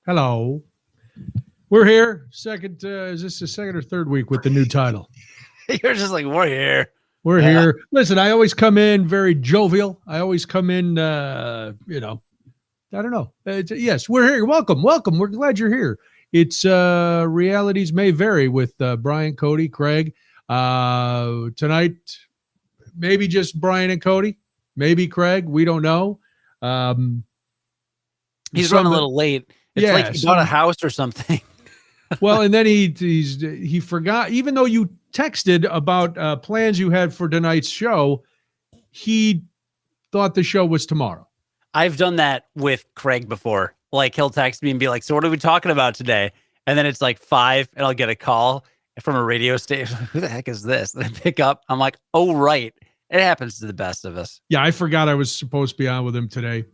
Hello. We're here. Second, is this the second or third week with the new title? You're just like, we're here. We're here. Listen, I always come in very jovial. I always come in, I don't know. Yes, we're here. Welcome. We're glad you're here. It's Realities May Vary with Brian, Cody, Craig. Tonight, maybe just Brian and Cody. Maybe Craig. We don't know. He's running a little late. It's like he bought a house or something. Well, and then he forgot, even though you texted about plans you had for tonight's show, he thought the show was tomorrow. I've done that with Craig before. Like, he'll text me and be like, so what are we talking about today? And then it's like 5 and I'll get a call from a radio station. Who the heck is this? And I pick up. I'm like, oh, right. It happens to the best of us. Yeah, I forgot I was supposed to be on with him today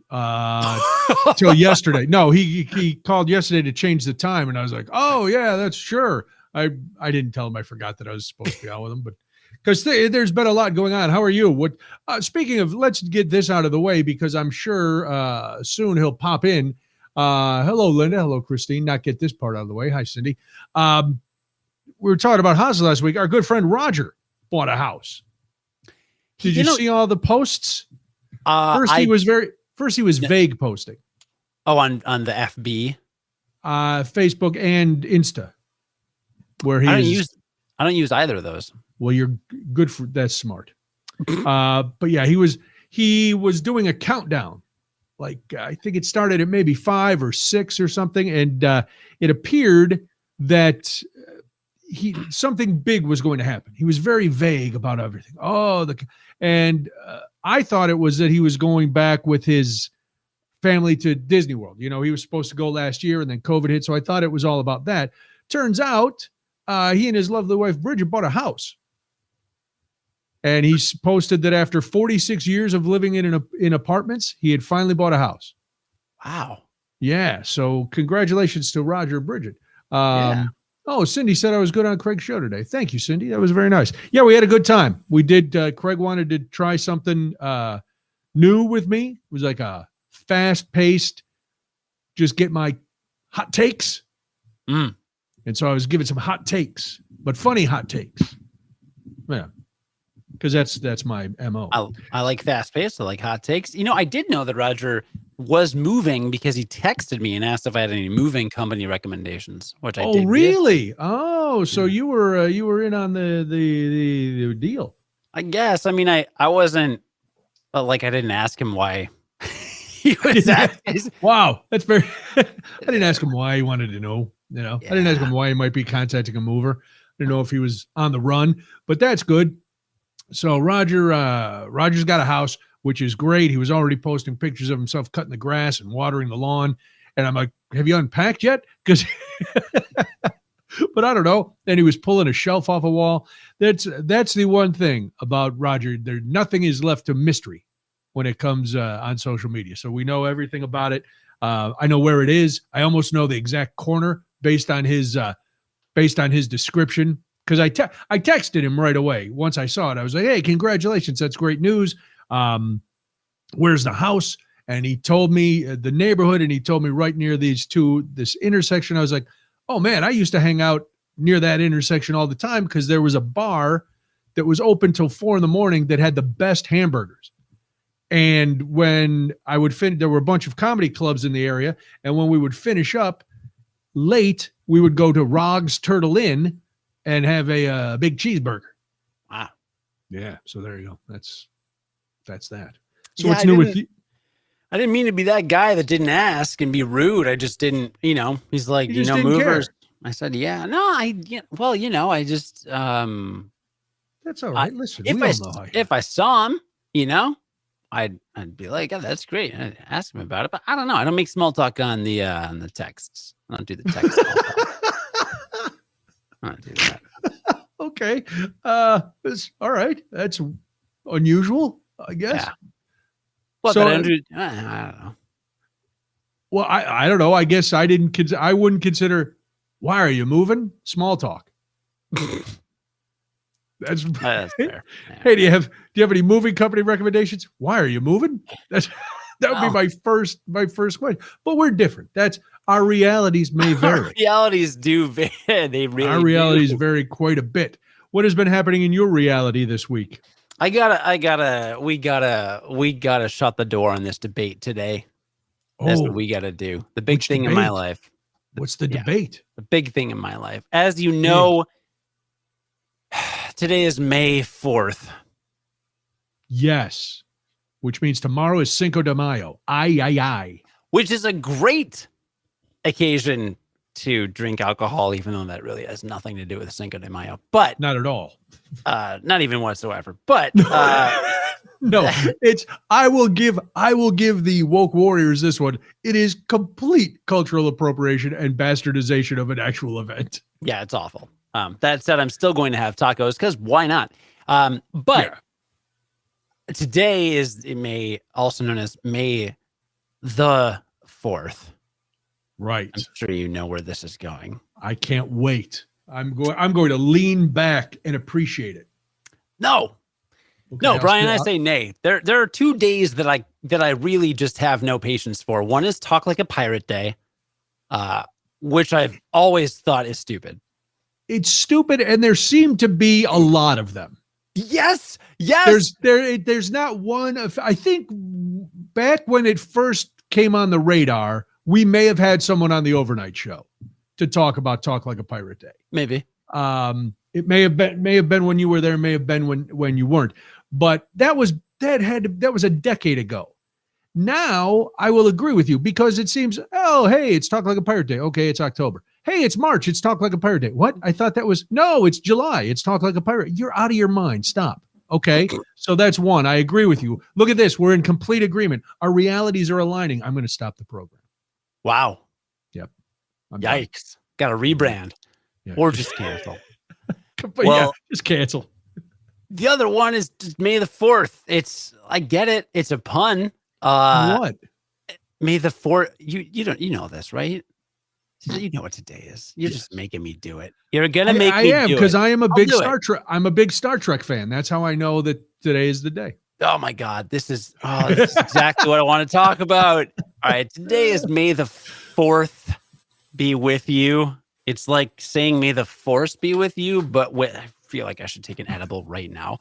till yesterday. No, he called yesterday to change the time, and I was like, oh, yeah, that's sure. I didn't tell him I forgot that I was supposed to be on with him, but because there's been a lot going on. How are you? What? Speaking of, let's get this out of the way because I'm sure soon he'll pop in. Hello, Linda. Hello, Christine. Not get this part out of the way. Hi, Cindy. We were talking about houses last week. Our good friend Roger bought a house. Did you see all the posts? First he was vague posting. Oh, on the FB, Facebook and Insta, where I don't use either of those. Well, you're good for that's smart. But yeah, he was doing a countdown. Like I think it started at maybe 5 or 6 or something, and it appeared that something big was going to happen. He was very vague about everything. I thought it was that he was going back with his family to Disney World. You know, he was supposed to go last year and then COVID hit. So I thought it was all about that. Turns out he and his lovely wife, Bridget, bought a house. And he posted that after 46 years of living in apartments, he had finally bought a house. Wow. Yeah. So congratulations to Roger and Bridget. Yeah. Oh, Cindy said I was good on Craig's show today. Thank you, Cindy. That was very nice. Yeah, we had a good time. We did. Craig wanted to try something new with me. It was like a fast-paced, just get my hot takes. And so I was giving some hot takes, but funny hot takes. Yeah, because that's my MO. I like fast-paced. I like hot takes. You know, I did know that Roger was moving because he texted me and asked if I had any moving company recommendations, which I did. Oh, really? Oh, so you were in on the deal. I guess. I mean, I wasn't like I didn't ask him why he was asking. Wow, that's very. I didn't ask him why he wanted to know. You know, I didn't ask him why he might be contacting a mover. I didn't know if he was on the run, but that's good. So Roger's got a house, which is great. He was already posting pictures of himself cutting the grass and watering the lawn. And I'm like, have you unpacked yet? Because, but I don't know. And he was pulling a shelf off a wall. That's the one thing about Roger. Nothing is left to mystery when it comes on social media. So we know everything about it. I know where it is. I almost know the exact corner based on his description. Because I texted him right away. Once I saw it, I was like, hey, congratulations. That's great news. Where's the house? And he told me the neighborhood, and he told me right near this intersection. I was like, oh man, I used to hang out near that intersection all the time because there was a bar that was open till 4 a.m. that had the best hamburgers. And when I would finish, there were a bunch of comedy clubs in the area. And when we would finish up late, we would go to Rog's Turtle Inn and have a big cheeseburger. Wow. Yeah. So there you go. That's that. So yeah, what's new with you? I didn't mean to be that guy that didn't ask and be rude. I just didn't, he's like, movers. Care. I said, yeah, no, I just, that's all right. Listen, if I saw him, I'd be like, oh, that's great. I'd ask him about it, but I don't know. I don't make small talk on the texts. I don't do the text. I don't do that. Okay. It's all right. That's unusual, I guess. Yeah. Well, so, I don't know. Well, I don't know. I guess I wouldn't consider, why are you moving? Small talk. That's fair. Yeah. Hey, do you have any moving company recommendations? Why are you moving? That would be my first question. But we're different. our realities may vary. Our realities do vary. They really Our realities do. vary quite a bit. What has been happening in your reality this week? We gotta shut the door on this debate today. That's what we gotta do. The big thing in my life. What's the debate? The big thing in my life. As you know, today is May 4th. Yes. Which means tomorrow is Cinco de Mayo. Ay. Which is a great occasion to drink alcohol, even though that really has nothing to do with Cinco de Mayo. But not at all. Not even whatsoever. But no, it's I will give the woke warriors this one. It is complete cultural appropriation and bastardization of an actual event. Yeah, it's awful. That said, I'm still going to have tacos because why not? But today is May, also known as May the 4th. Right. I'm sure you know where this is going. I can't wait. I'm going to lean back and appreciate it. No. Okay, no, Brian, I say nay. There are 2 days that I really just have no patience for. One is Talk Like a Pirate Day, which I've always thought is stupid. It's stupid, and there seem to be a lot of them. Yes. There's not one of, I think back when it first came on the radar, we may have had someone on the overnight show to talk about Talk Like a Pirate Day. Maybe. It may have been when you were there, may have been when you weren't. But that was a decade ago. Now I will agree with you because it seems, oh, hey, it's Talk Like a Pirate Day. Okay, it's October. Hey, it's March. It's Talk Like a Pirate Day. What? I thought no, it's July. It's Talk Like a Pirate. You're out of your mind. Stop. Okay. So that's one. I agree with you. Look at this. We're in complete agreement. Our realities are aligning. I'm going to stop the program. Wow. Yep. Yikes. Got to rebrand or just cancel. Just cancel. The other one is just May the 4th. I get it. It's a pun. What? May the 4th. You know this, right? You know what today is. You're just making me do it. You're gonna make me do it. I am because I am a big Star Trek. I'm a big Star Trek fan. That's how I know that today is the day. Oh my God, this is exactly what I want to talk about. All right, today is May the 4th. Be with you. It's like saying May the Force be with you, but I feel like I should take an edible right now.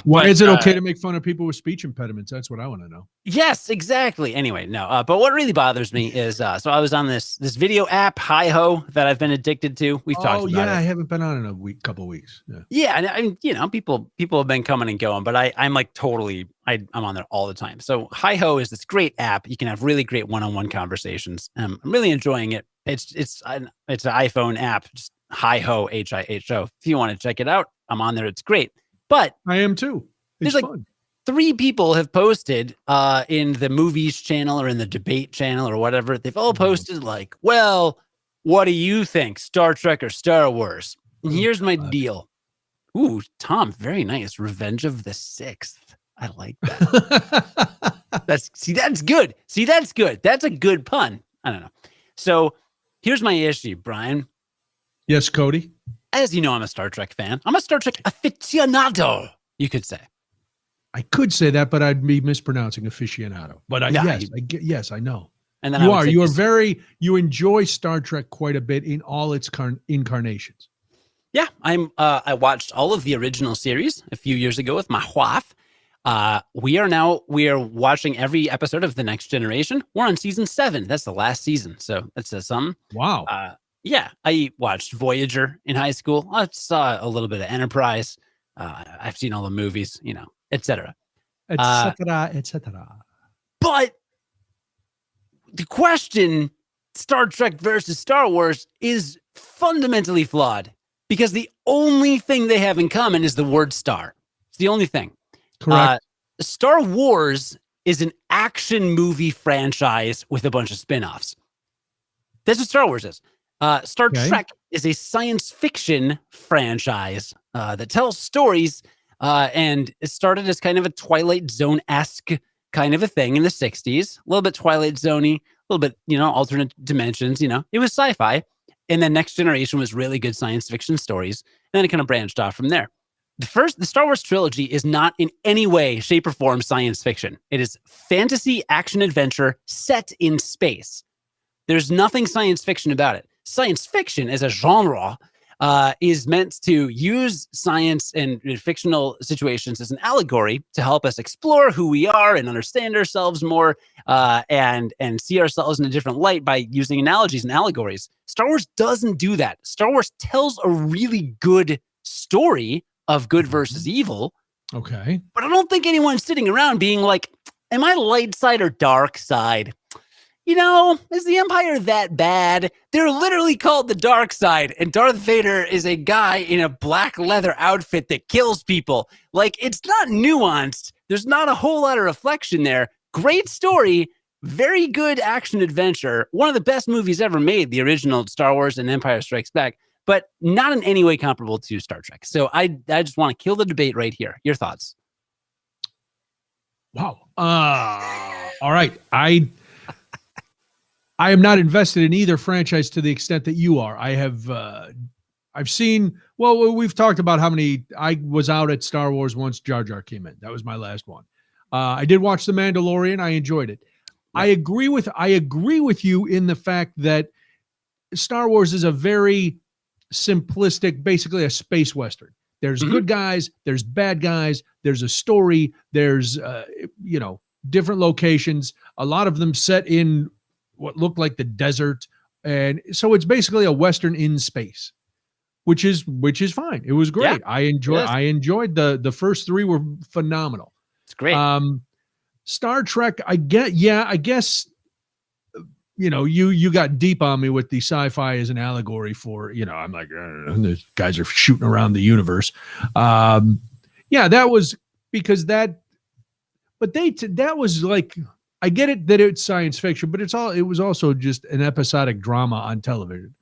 Why is it okay to make fun of people with speech impediments? That's what I want to know. Yes, exactly. Anyway, no. But what really bothers me is, so I was on this video app, Hi-Ho, that I've been addicted to. We've talked about it. I haven't been on in a couple of weeks. Yeah, and I mean, people have been coming and going, but I'm like totally, I'm on there all the time. So Hi-Ho is this great app. You can have really great one-on-one conversations. I'm really enjoying it. It's an iPhone app, just Hi-Ho, H-I-H-O. If you want to check it out, I'm on there. It's great. But I am too. It's there's fun. 3 people have posted in the movies channel or in the debate channel or whatever. They've all posted like, well, what do you think? Star Trek or Star Wars? And here's my deal. Ooh, Tom, very nice. Revenge of the Sixth. I like that. That's good. That's good. That's a good pun. I don't know. So here's my issue, Brian. Yes, Cody. As you know, I'm a Star Trek fan. I'm a Star Trek aficionado, you could say. I could say that, but I'd be mispronouncing aficionado. But yes, I know. And then you enjoy Star Trek quite a bit in all its incarnations. Yeah, I watched all of the original series a few years ago with my wife. We are watching every episode of The Next Generation. We're on season 7. That's the last season. So that says something. Wow. Yeah, I watched Voyager in high school. I saw a little bit of Enterprise. I've seen all the movies, etc. etc. But the question, Star Trek versus Star Wars, is fundamentally flawed because the only thing they have in common is the word star. It's the only thing. Correct. Star Wars is an action movie franchise with a bunch of spin-offs. That's what Star Wars is. Star Trek is a science fiction franchise that tells stories, and it started as kind of a Twilight Zone-esque kind of a thing in the 60s. A little bit Twilight Zone-y, a little bit, alternate dimensions, It was sci-fi. And then Next Generation was really good science fiction stories. And then it kind of branched off from there. the Star Wars trilogy is not in any way, shape, or form science fiction. It is fantasy action adventure set in space. There's nothing science fiction about it. Science fiction as a genre is meant to use science and fictional situations as an allegory to help us explore who we are and understand ourselves more, and see ourselves in a different light by using analogies and allegories. Star Wars doesn't do that. Star Wars tells a really good story of good versus evil. Okay. But I don't think anyone's sitting around being like, am I light side or dark side? You know, is the Empire that bad? They're literally called the dark side, and Darth Vader is a guy in a black leather outfit that kills people. Like, it's not nuanced. There's not a whole lot of reflection there. Great story, very good action adventure. One of the best movies ever made, the original Star Wars and Empire Strikes Back, but not in any way comparable to Star Trek. So I just want to kill the debate right here. Your thoughts? Wow. All right. I am not invested in either franchise to the extent that you are. I've seen, well, we've talked about how many, I was out at Star Wars once Jar Jar came in. That was my last one. I did watch The Mandalorian. I enjoyed it. Yeah. I agree with you in the fact that Star Wars is a very simplistic, basically a space Western. There's good guys, there's bad guys, there's a story, there's, different locations, a lot of them set in what looked like the desert. And so it's basically a Western in space, which is fine. It was great. Yeah, I enjoyed the first three were phenomenal. It's great. Star Trek, I guess, you got deep on me with the sci-fi as an allegory for, I'm like, the guys are shooting around the universe. That was because that was like, I get it that it's science fiction, but it was also just an episodic drama on television.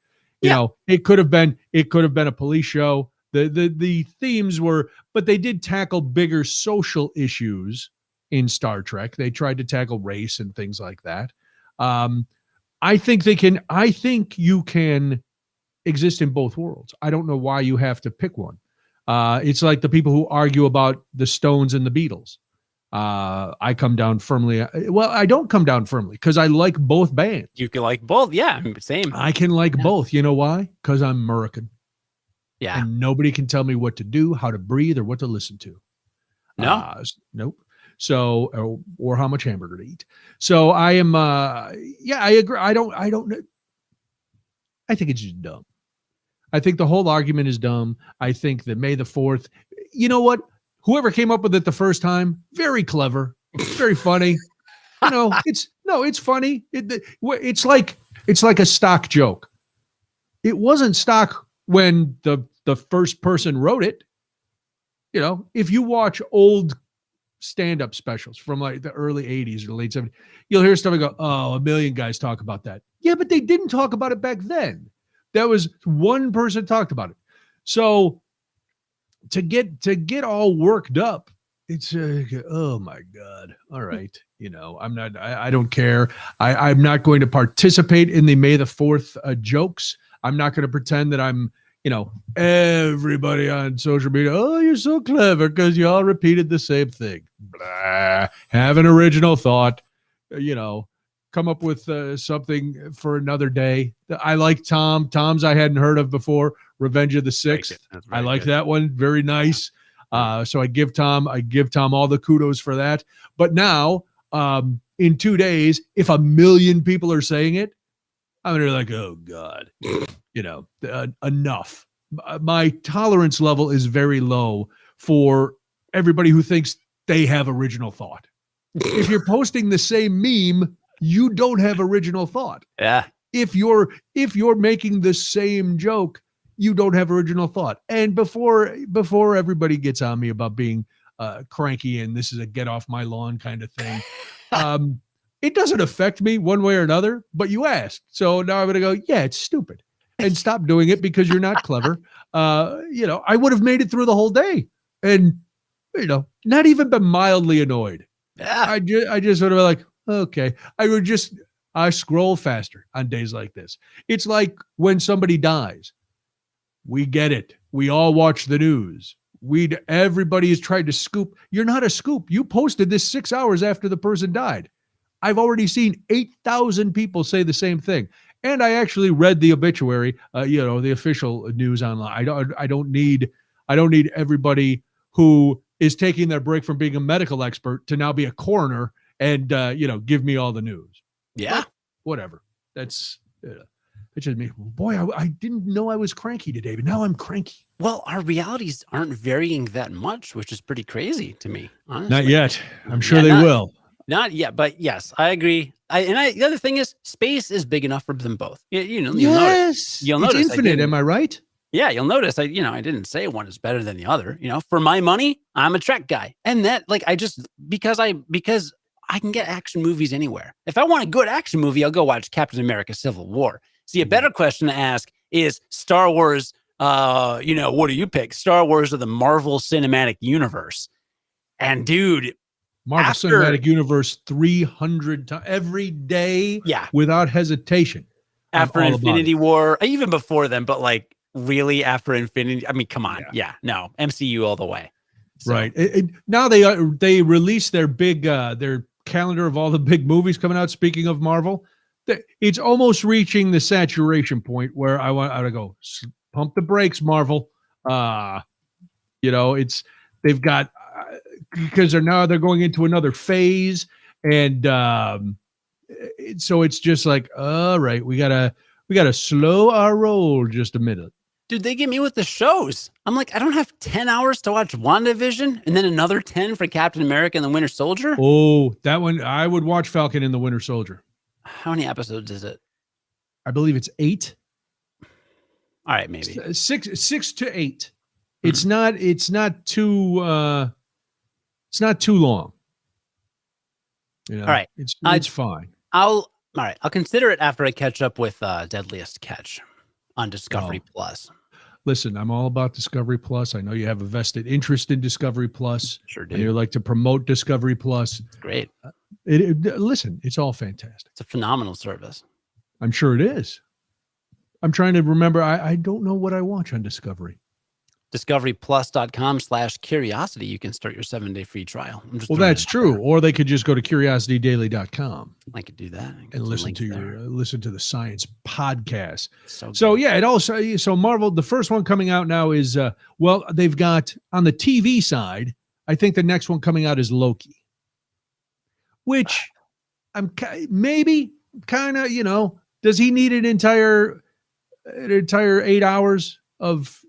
You know, it could have been a police show. The themes were, but they did tackle bigger social issues in Star Trek. They tried to tackle race and things like that. I think you can exist in both worlds. I don't know why you have to pick one. It's like the people who argue about the Stones and the Beatles. I come down firmly. Well, I don't come down firmly because I like both bands. You can like both. Yeah, same. I can like both. You know why? Because I'm American. Yeah. And nobody can tell me what to do, how to breathe, or what to listen to. No. Nope. So, or how much hamburger to eat. So I am, I agree. I don't know. I think it's just dumb. I think the whole argument is dumb. I think that May the 4th, you know what? Whoever came up with it the first time, very clever, very funny. It's funny. It's like a stock joke. It wasn't stock when the first person wrote it. If you watch old stand-up specials from like the early 80s or late 70s, you'll hear stuff and go, oh, a million guys talk about that. Yeah, but they didn't talk about it back then. That was one person talked about it. So to get all worked up, it's oh my God. All right. I don't care. I'm not going to participate in the May the 4th jokes. I'm not going to pretend that I'm, everybody on social media. Oh, you're so clever because you all repeated the same thing. Blah. Have an original thought, come up with something for another day. I like Tom's I hadn't heard of before. Revenge of the Sixth. I like that one. Very nice. So I give Tom all the kudos for that. But now, in 2 days, if 1 million people are saying it, I'm gonna be like, oh God, enough. My tolerance level is very low for everybody who thinks they have original thought. If you're posting the same meme, you don't have original thought. Yeah. If you're making the same joke, you don't have original thought. And before everybody gets on me about being cranky and this is a get off my lawn kind of thing, it doesn't affect me one way or another, but you asked. So now I'm going to go, yeah, it's stupid. And stop doing it because you're not clever. I would have made it through the whole day and, not even been mildly annoyed. Yeah. I just sort of like, okay. I scroll faster on days like this. It's like when somebody dies. We get it. We all watch the news. everybody has tried to scoop. You're not a scoop. You posted this 6 hours after the person died. I've already seen 8,000 people say the same thing. And I actually read the obituary, the official news online. I don't need everybody who is taking their break from being a medical expert to now be a coroner and give me all the news. Yeah. But whatever. That's just me. Boy, I didn't know I was cranky today, but now I'm cranky. Well, our realities aren't varying that much, which is pretty crazy to me, honestly. Not yet. I'm sure they will. Not yet, but yes, I agree. The other thing is, space is big enough for them both. You'll notice. You'll notice. It's infinite. Am I right? Yeah, you'll notice. I didn't say one is better than the other. For my money, I'm a Trek guy, and that because I can get action movies anywhere. If I want a good action movie, I'll go watch Captain America: Civil War. See, a better question to ask is Star Wars. What do you pick? Star Wars or the Marvel Cinematic Universe? And dude, Marvel Cinematic Universe 300 times every day, without hesitation. After Infinity War, even before then, but like really after Infinity, I mean, come on, no, MCU all the way. So. Right now they release their big their calendar of all the big movies coming out. Speaking of Marvel, it's almost reaching the saturation point where I want to go pump the brakes, Marvel. They've got. Because they're going into another phase, and so it's just like, all right, we gotta slow our roll just a minute. Dude, they get me with the shows. I'm like, I don't have 10 hours to watch WandaVision and then another 10 for Captain America and the Winter Soldier. Oh, that one I would watch Falcon and the Winter Soldier. How many episodes is it? I believe it's 8. All right, maybe 6 to 8. It's not too. It's not too long. All right. It's fine. All right. I'll consider it after I catch up with Deadliest Catch on Discovery Plus. Listen, I'm all about Discovery Plus. I know you have a vested interest in Discovery Plus. Sure do. And you like to promote Discovery Plus. It's great. Listen, it's all fantastic. It's a phenomenal service. I'm sure it is. I'm trying to remember. I don't know what I watch on Discovery. discoveryplus.com/curiosity. You can start your 7-day free trial. That's true. Or they could just go to curiositydaily.com. I could do that. And listen to the science podcast. So Marvel, the first one coming out now is, they've got on the TV side, I think the next one coming out is Loki, which I'm maybe kind of, does he need an entire 8 hours of,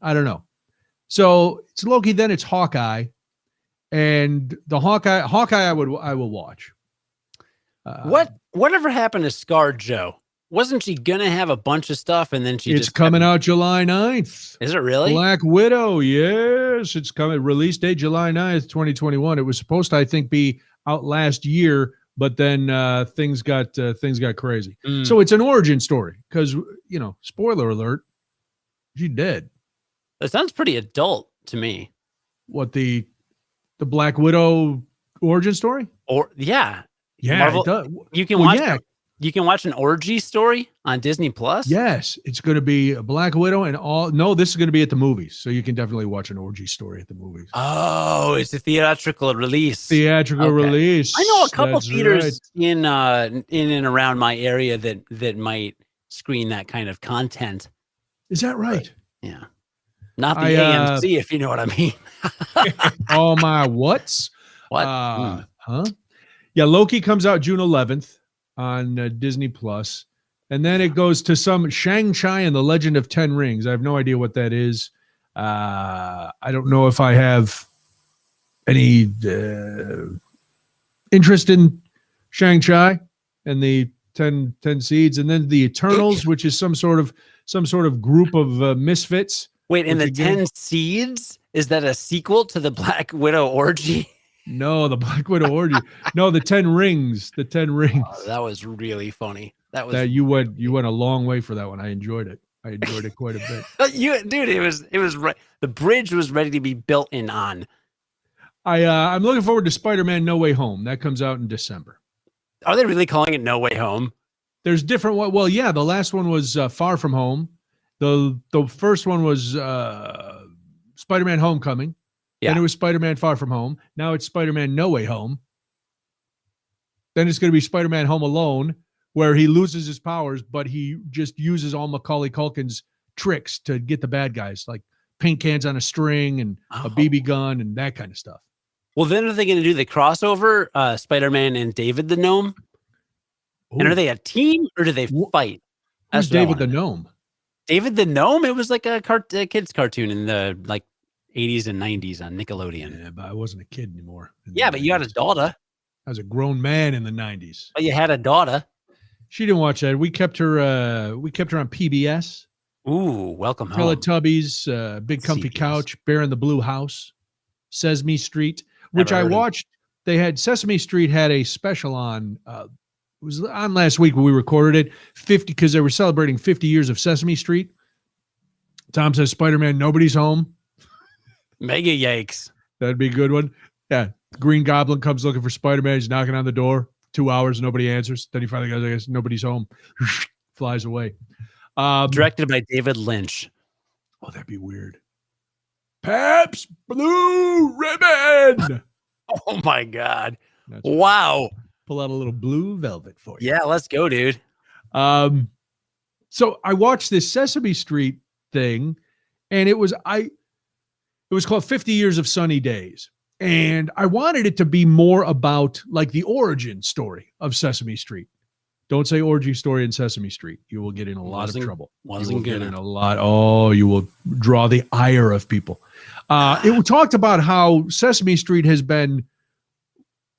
I don't know. So it's Loki, then it's Hawkeye, and the Hawkeye I will watch. Whatever happened to ScarJo? Wasn't she gonna have a bunch of stuff and then it's coming out July 9th? Is it really? Black Widow, yes, it's coming. Release date July 9th, 2021. It was supposed to, I think, be out last year, but then things got crazy. So it's an origin story because spoiler alert, she dead. It sounds pretty adult to me. What, the Black Widow origin story? Or yeah, Marvel, it does. You can watch. You can watch an orgy story on Disney Plus. Yes, it's going to be a Black Widow and all. No, this is going to be at the movies, so you can definitely watch an orgy story at the movies. Oh, it's a theatrical release. Release. I know a couple theaters in and around my area that might screen that kind of content. Is that right? But, yeah. Not the AMC, if you know what I mean. Oh my, what's what? Huh? Yeah, Loki comes out June 11th on Disney Plus, and then it goes to some Shang-Chi and the Legend of Ten Rings. I have no idea what that is. I don't know if I have any interest in Shang-Chi and the 10 seeds, and then the Eternals, which is some sort of group of misfits. Wait, and the 10 Seeds? Is that a sequel to the Black Widow orgy? No, the Black Widow orgy. No, the 10 Rings. The 10 Rings. Oh, that was really funny. You went a long way for that one. I enjoyed it. I enjoyed it quite a bit. It was right. The bridge was ready to be built in on. I'm looking forward to Spider-Man: No Way Home. That comes out in December. Are they really calling it No Way Home? There's different. Well, yeah, the last one was Far From Home. The first one was Spider-Man Homecoming. Yeah. Then it was Spider-Man Far From Home. Now it's Spider-Man No Way Home. Then it's going to be Spider-Man Home Alone, where he loses his powers, but he just uses all Macaulay Culkin's tricks to get the bad guys, like paint cans on a string and a BB gun and that kind of stuff. Well, then are they going to do the crossover, Spider-Man and David the Gnome? Ooh. And are they a team or do they fight? Who's David the Gnome? David the Gnome? It was like a kids cartoon in the 80s and 90s on Nickelodeon. Yeah, but I wasn't a kid anymore. Yeah, but you had a daughter. I was a grown man in the 90s. But you had a daughter. She didn't watch that. We kept her on PBS. Ooh, Welcome Home. Teletubbies, Big Comfy CBS. Couch, Bear in the Blue House, Sesame Street, which I watched. They had Sesame Street had a special on. It was on last week when we recorded it. 50 because they were celebrating 50 years of Sesame Street. Tom says Spider-Man, Nobody's Home. Mega yikes. That'd be a good one. Yeah. Green Goblin comes looking for Spider-Man. He's knocking on the door. 2 hours, nobody answers. Then he finally goes, I guess nobody's home. Flies away. Directed by David Lynch. Oh, that'd be weird. Pabst Blue Ribbon. Oh, my God. Wow. Pull out a little blue velvet for you. Yeah, let's go, dude. So I watched this Sesame Street thing, and it was called 50 Years of Sunny Days. And I wanted it to be more about like the origin story of Sesame Street. Don't say orgy story in Sesame Street. You will get in a lot of trouble. You will draw the ire of people. It talked about how Sesame Street has been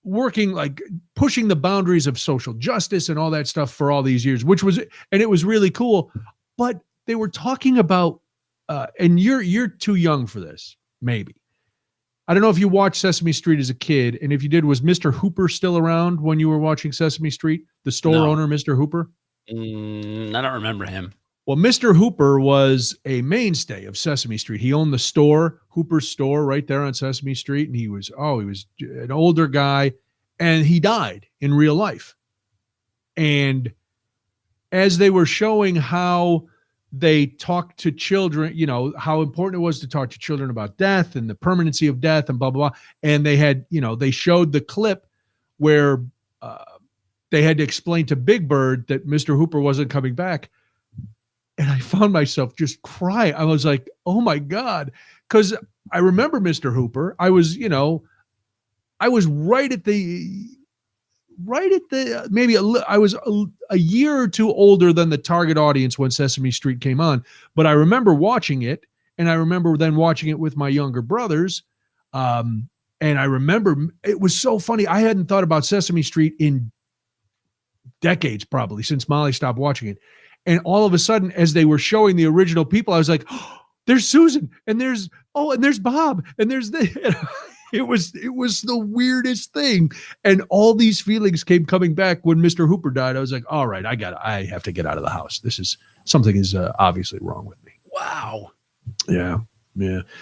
working, like pushing the boundaries of social justice and all that stuff for all these years, and it was really cool. But they were talking about, and you're too young for this, maybe. I don't know if you watched Sesame Street as a kid, and if you did, was Mr. Hooper still around when you were watching Sesame Street? The store owner, Mr. Hooper? I don't remember him. Well, Mr. Hooper was a mainstay of Sesame Street. He owned the store, Hooper's store, right there on Sesame Street, and he was an older guy, and he died in real life. And as they were showing how they talked to children, how important it was to talk to children about death and the permanency of death and blah, blah, blah. And they had, they showed the clip where they had to explain to Big Bird that Mr. Hooper wasn't coming back. And I found myself just crying. I was like, oh my God. Because I remember Mr. Hooper. I was right at the, I was a year or two older than the target audience when Sesame Street came on, but I remember watching it, and I remember then watching it with my younger brothers. And I remember it was so funny. I hadn't thought about Sesame Street in decades, probably since Molly stopped watching it. And all of a sudden, as they were showing the original people, I was like, oh, there's Susan, and there's Bob, and there's the. It was the weirdest thing. And all these feelings came coming back when Mr. Hooper died. I was like, all right, I have to get out of the house. Something is obviously wrong with me. Wow. Yeah.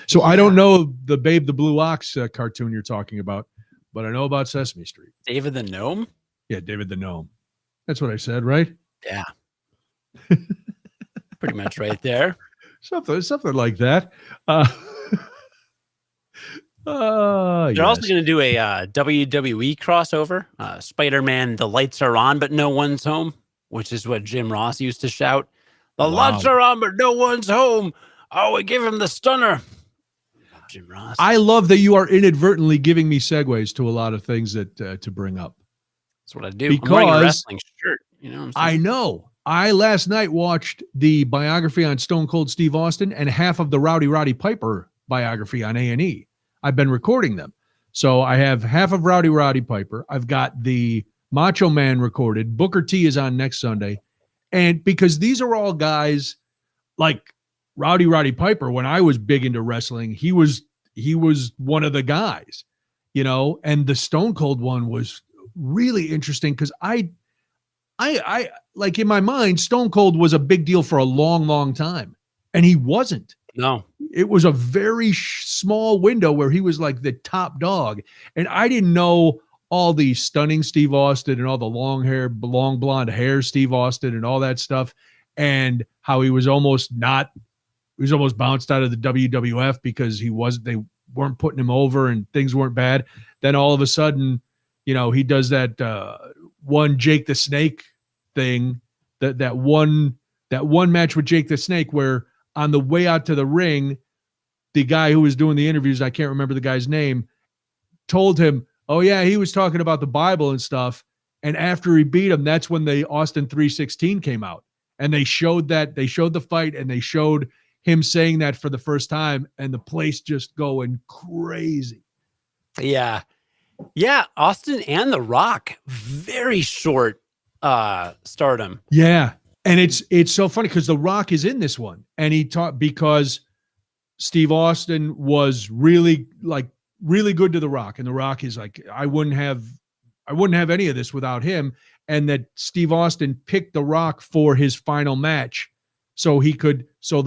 So I don't know the Babe the Blue Ox cartoon you're talking about, but I know about Sesame Street. David the Gnome? Yeah, David the Gnome. That's what I said, right? Yeah. Pretty much right there. Something like that. They're also going to do a WWE crossover. Spider-Man, the lights are on, but no one's home, which is what Jim Ross used to shout. The lights are on, but no one's home. Oh, we give him the stunner. Jim Ross. I love that you are inadvertently giving me segues to a lot of things that to bring up. That's what I do. Because I'm wearing a wrestling shirt. I know. I last night watched the biography on Stone Cold Steve Austin and half of the Roddy Piper biography on A&E. I've been recording them. So I have half of Roddy Piper. I've got the Macho Man recorded. Booker T is on next Sunday. And because these are all guys like Roddy Piper, when I was big into wrestling, he was one of the guys, and the Stone Cold one was really interesting because I like in my mind, Stone Cold was a big deal for a long, long time. And he wasn't. No. It was a very small window where he was like the top dog. And I didn't know all the stunning Steve Austin and all the long blonde hair Steve Austin and all that stuff, and how he was almost not was almost bounced out of the WWF because they weren't putting him over and things weren't bad. Then all of a sudden, he does that one Jake the Snake thing, that one match with Jake the Snake where on the way out to the ring, the guy who was doing the interviews, I can't remember the guy's name, told him, oh yeah, he was talking about the Bible and stuff. And after he beat him, that's when the Austin 3:16 came out. And they showed the fight, and they showed him saying that for the first time, and the place just going crazy. Yeah. Yeah. Austin and The Rock, very short stardom. Yeah. And it's so funny because The Rock is in this one, and he taught because Steve Austin was really good to The Rock, and The Rock is like, I wouldn't have any of this without him, and that Steve Austin picked The Rock for his final match, so he could. So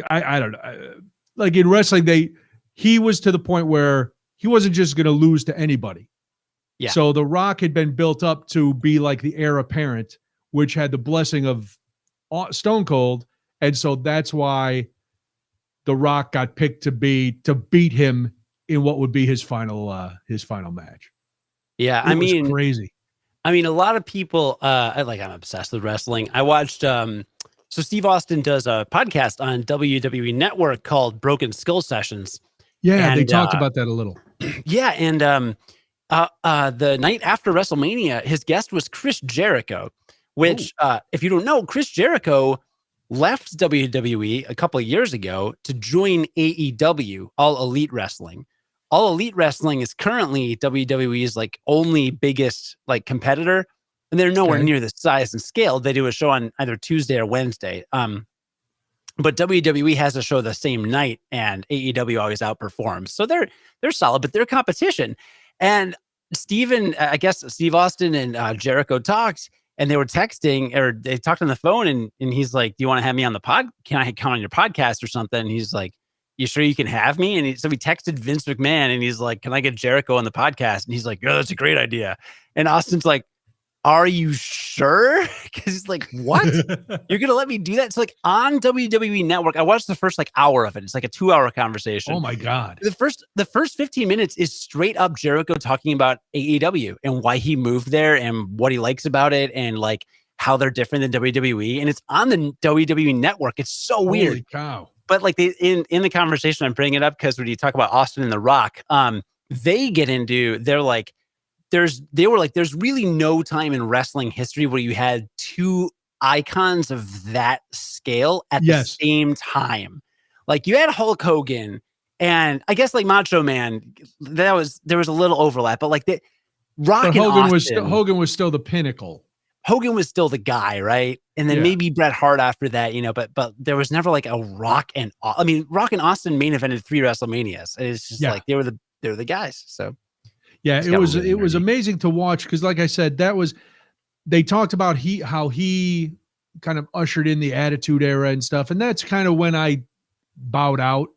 I don't know, like in wrestling, he was to the point where he wasn't just going to lose to anybody. Yeah. So The Rock had been built up to be like the heir apparent, which had the blessing of Stone Cold. And so that's why The Rock got picked to beat him in what would be his final match. Yeah. It was crazy. I mean, a lot of people, I'm obsessed with wrestling. I watched, so Steve Austin does a podcast on WWE Network called Broken Skull Sessions. Yeah. And they talked about that a little. Yeah. And, the night after WrestleMania, his guest was Chris Jericho, which, if you don't know, Chris Jericho left WWE a couple of years ago to join AEW, All Elite Wrestling. All Elite Wrestling is currently WWE's only biggest competitor, and they're nowhere near the size and scale. They do a show on either Tuesday or Wednesday. But WWE has a show the same night, and AEW always outperforms. So they're solid, but they're competition. And Steve Austin and Jericho talked, and they were texting, or they talked on the phone, and he's like, do you want to have me on the pod? Can I come on your podcast or something? And he's like, you sure you can have me? And so he texted Vince McMahon, and he's like, can I get Jericho on the podcast? And he's like, yeah, that's a great idea. And Austin's like, are you sure? Because he's like, what? You're going to let me do that? It's on WWE Network. I watched the first hour of it. It's a 2-hour conversation. Oh my God. The first 15 minutes is straight up Jericho talking about AEW and why he moved there and what he likes about it and how they're different than WWE. And it's on the WWE Network. It's so weird. Holy cow. But in the conversation, I'm bringing it up because when you talk about Austin and The Rock, they get into, there's really no time in wrestling history where you had two icons of that scale at the same time. You had Hulk Hogan, and I guess Macho Man, there was a little overlap, but the Rock and Austin, Hogan was still the pinnacle. Hogan was still the guy, right? And then maybe Bret Hart after that, but there was never a Rock and Austin main evented 3 WrestleManias. It's just they were the guys. So yeah, it was amazing to watch because, like I said, they talked about how he kind of ushered in the Attitude Era and stuff, and that's kind of when I bowed out,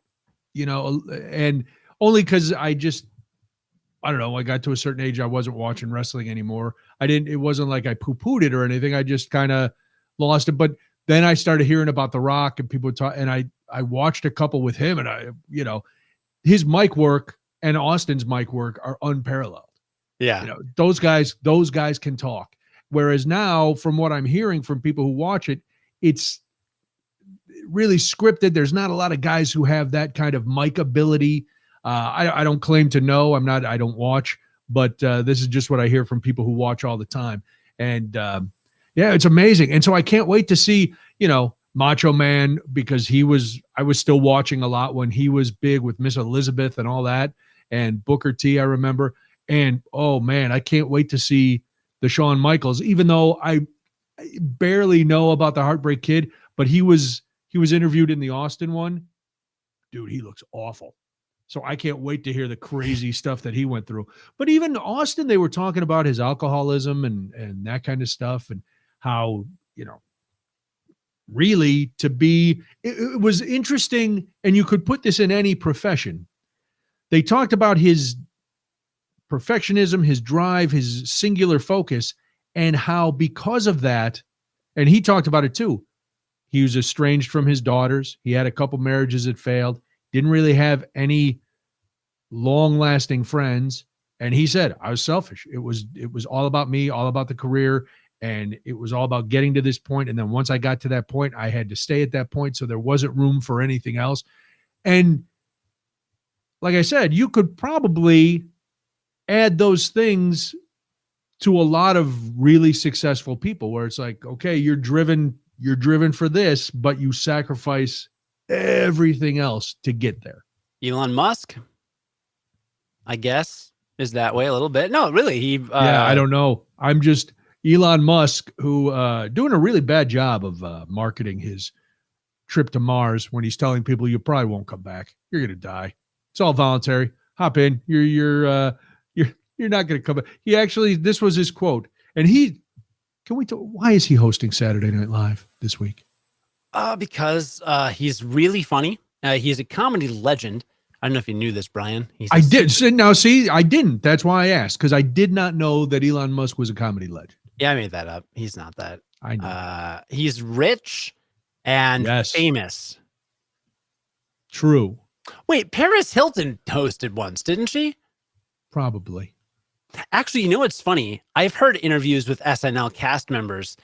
and only because I don't know, I got to a certain age, I wasn't watching wrestling anymore. It wasn't like I poo-pooed it or anything. I just kind of lost it. But then I started hearing about The Rock and people talk, and I watched a couple with him, and his mic work and Austin's mic work are unparalleled. Yeah. Those guys can talk. Whereas now, from what I'm hearing from people who watch it, it's really scripted. There's not a lot of guys who have that kind of mic ability. I don't claim to know. I don't watch, but this is just what I hear from people who watch all the time. And it's amazing. And so I can't wait to see, Macho Man, because I was still watching a lot when he was big with Miss Elizabeth and all that, and Booker T, I remember. And oh man, I can't wait to see the Shawn Michaels, even though I barely know about the Heartbreak Kid, but he was interviewed in the Austin one. Dude, he looks awful. So I can't wait to hear the crazy stuff that he went through. But even Austin, they were talking about his alcoholism and that kind of stuff, and how, really it was interesting. And you could put this in any profession. They talked about his perfectionism, his drive, his singular focus, and how because of that, and he talked about it too, He was estranged from his daughters. He had a couple marriages that failed. Didn't really have any long-lasting friends. And he said, I was selfish. It was all about me, all about the career. And it was all about getting to this point. And then once I got to that point, I had to stay at that point. So there wasn't room for anything else. And like I said, you could probably add those things to a lot of really successful people where it's like, okay, you're driven for this, but you sacrifice everything else to get there. Elon Musk, I guess, is that way a little bit. No, really. I don't know. I'm just Elon Musk, who doing a really bad job of marketing his trip to Mars when he's telling people you probably won't come back. You're gonna die. It's all voluntary. Hop in. You're not gonna come back. He actually, this was his quote, and why is he hosting Saturday Night Live this week? Because he's really funny. He's a comedy legend. I don't know if you knew this, Brian. I did. Now, see, I didn't. That's why I asked, because I did not know that Elon Musk was a comedy legend. Yeah, I made that up. He's not that. I know. He's rich and famous. True. Wait, Paris Hilton hosted once, didn't she? Probably. Actually, you know what's funny? I've heard interviews with SNL cast members,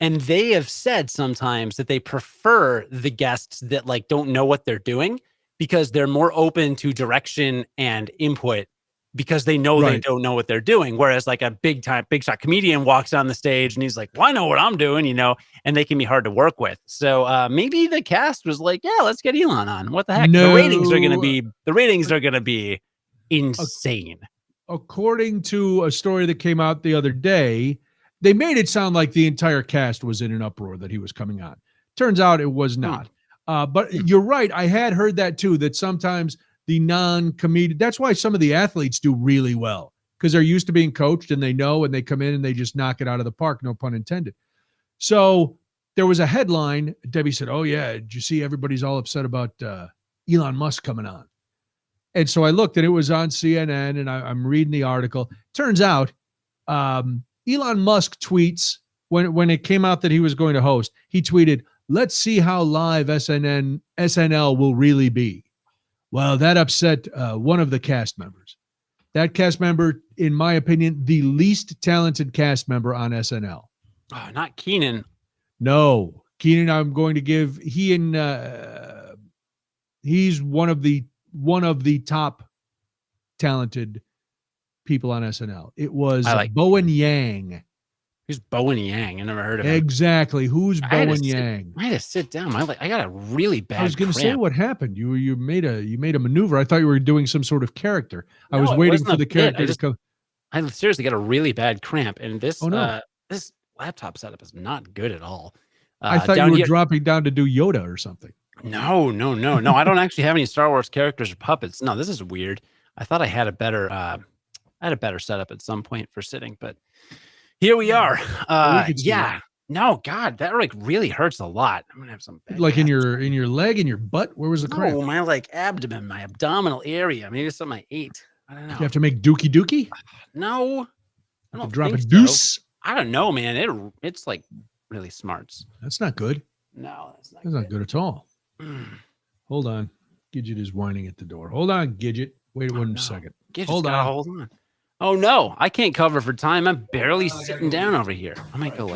and they have said sometimes that they prefer the guests that like don't know what they're doing because they're more open to direction and input because they know they don't know what they're doing. Whereas like a big shot comedian walks on the stage and he's like, well, I know what I'm doing, and they can be hard to work with. So maybe the cast was like, yeah, let's get Elon on. What the heck? No. The ratings are going to be insane. According to a story that came out the other day, they made it sound like the entire cast was in an uproar that he was coming on. Turns out it was not. But you're right. I had heard that too, that sometimes the non-comedian, that's why some of the athletes do really well, because they're used to being coached and they know, and they come in and they just knock it out of the park, no pun intended. So there was a headline. Debbie said, oh yeah, did you see everybody's all upset about Elon Musk coming on? And so I looked and it was on CNN and I'm reading the article. Turns out Elon Musk tweets when it came out that he was going to host, he tweeted, let's see how live SNL will really be. Well, that upset one of the cast members. That cast member, in my opinion, the least talented cast member on SNL. Oh, not Keenan. No, Keenan, I'm going to give, he's one of the top talented people on SNL. It was Bowen Yang. Who's Bowen Yang? I never heard of him. Exactly. Who's Bowen Yang? I had to sit down. I got a really bad. I was going to say, what happened? You made a maneuver. I thought you were doing some sort of character. No, I was waiting for the character to come. I seriously got a really bad cramp, and this this laptop setup is not good at all. I thought you were dropping down to do Yoda or something. No. I don't actually have any Star Wars characters or puppets. No, this is weird. I thought I had a better setup at some point for sitting, but here we are. Yeah. No, God, that like really hurts a lot. I'm gonna have some like in your leg, in your butt. Where was the cramp? Oh, my like abdomen, my abdominal area. Maybe it's something I ate. I don't know. You have to make dookie? No, I don't drop a so. deuce. I don't know, man. It's like really smarts. That's not good. No, that's not good at all. Hold on. Gidget is whining at the door. Hold on, Gidget. Wait one second. Hold on. Oh no, I can't cover for time. I'm barely sitting down over here. I might go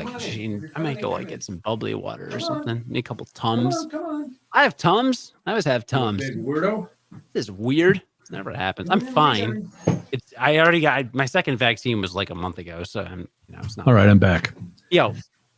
get some bubbly water or something. Need a couple Tums. Come on. I have Tums. I always have Tums. Big weirdo. This is weird. It never happens. I'm fine. I already got my second vaccine was like a month ago, so it's not. All right, I'm back. Yo,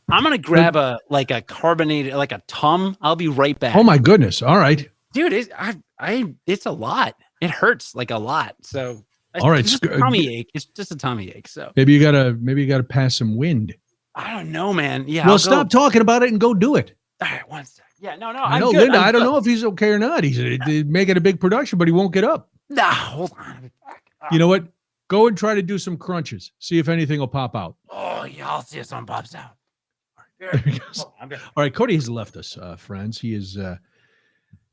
I'm gonna grab a carbonated, like a Tum. I'll be right back. Oh my goodness! All right, dude, it's a lot. It hurts like a lot. So all right, it's just a tummy ache. It's just a tummy ache. So maybe you gotta pass some wind. I don't know, man. Yeah. Well, stop talking about it and go do it. All right, one sec. Yeah, no. I know, Linda. I don't know if he's okay or not. He's making a big production, but he won't get up. Nah, hold on. You know what? Go and try to do some crunches. See if anything will pop out. Oh, yeah, I'll see if something pops out. All right, Cody has left us, friends. He is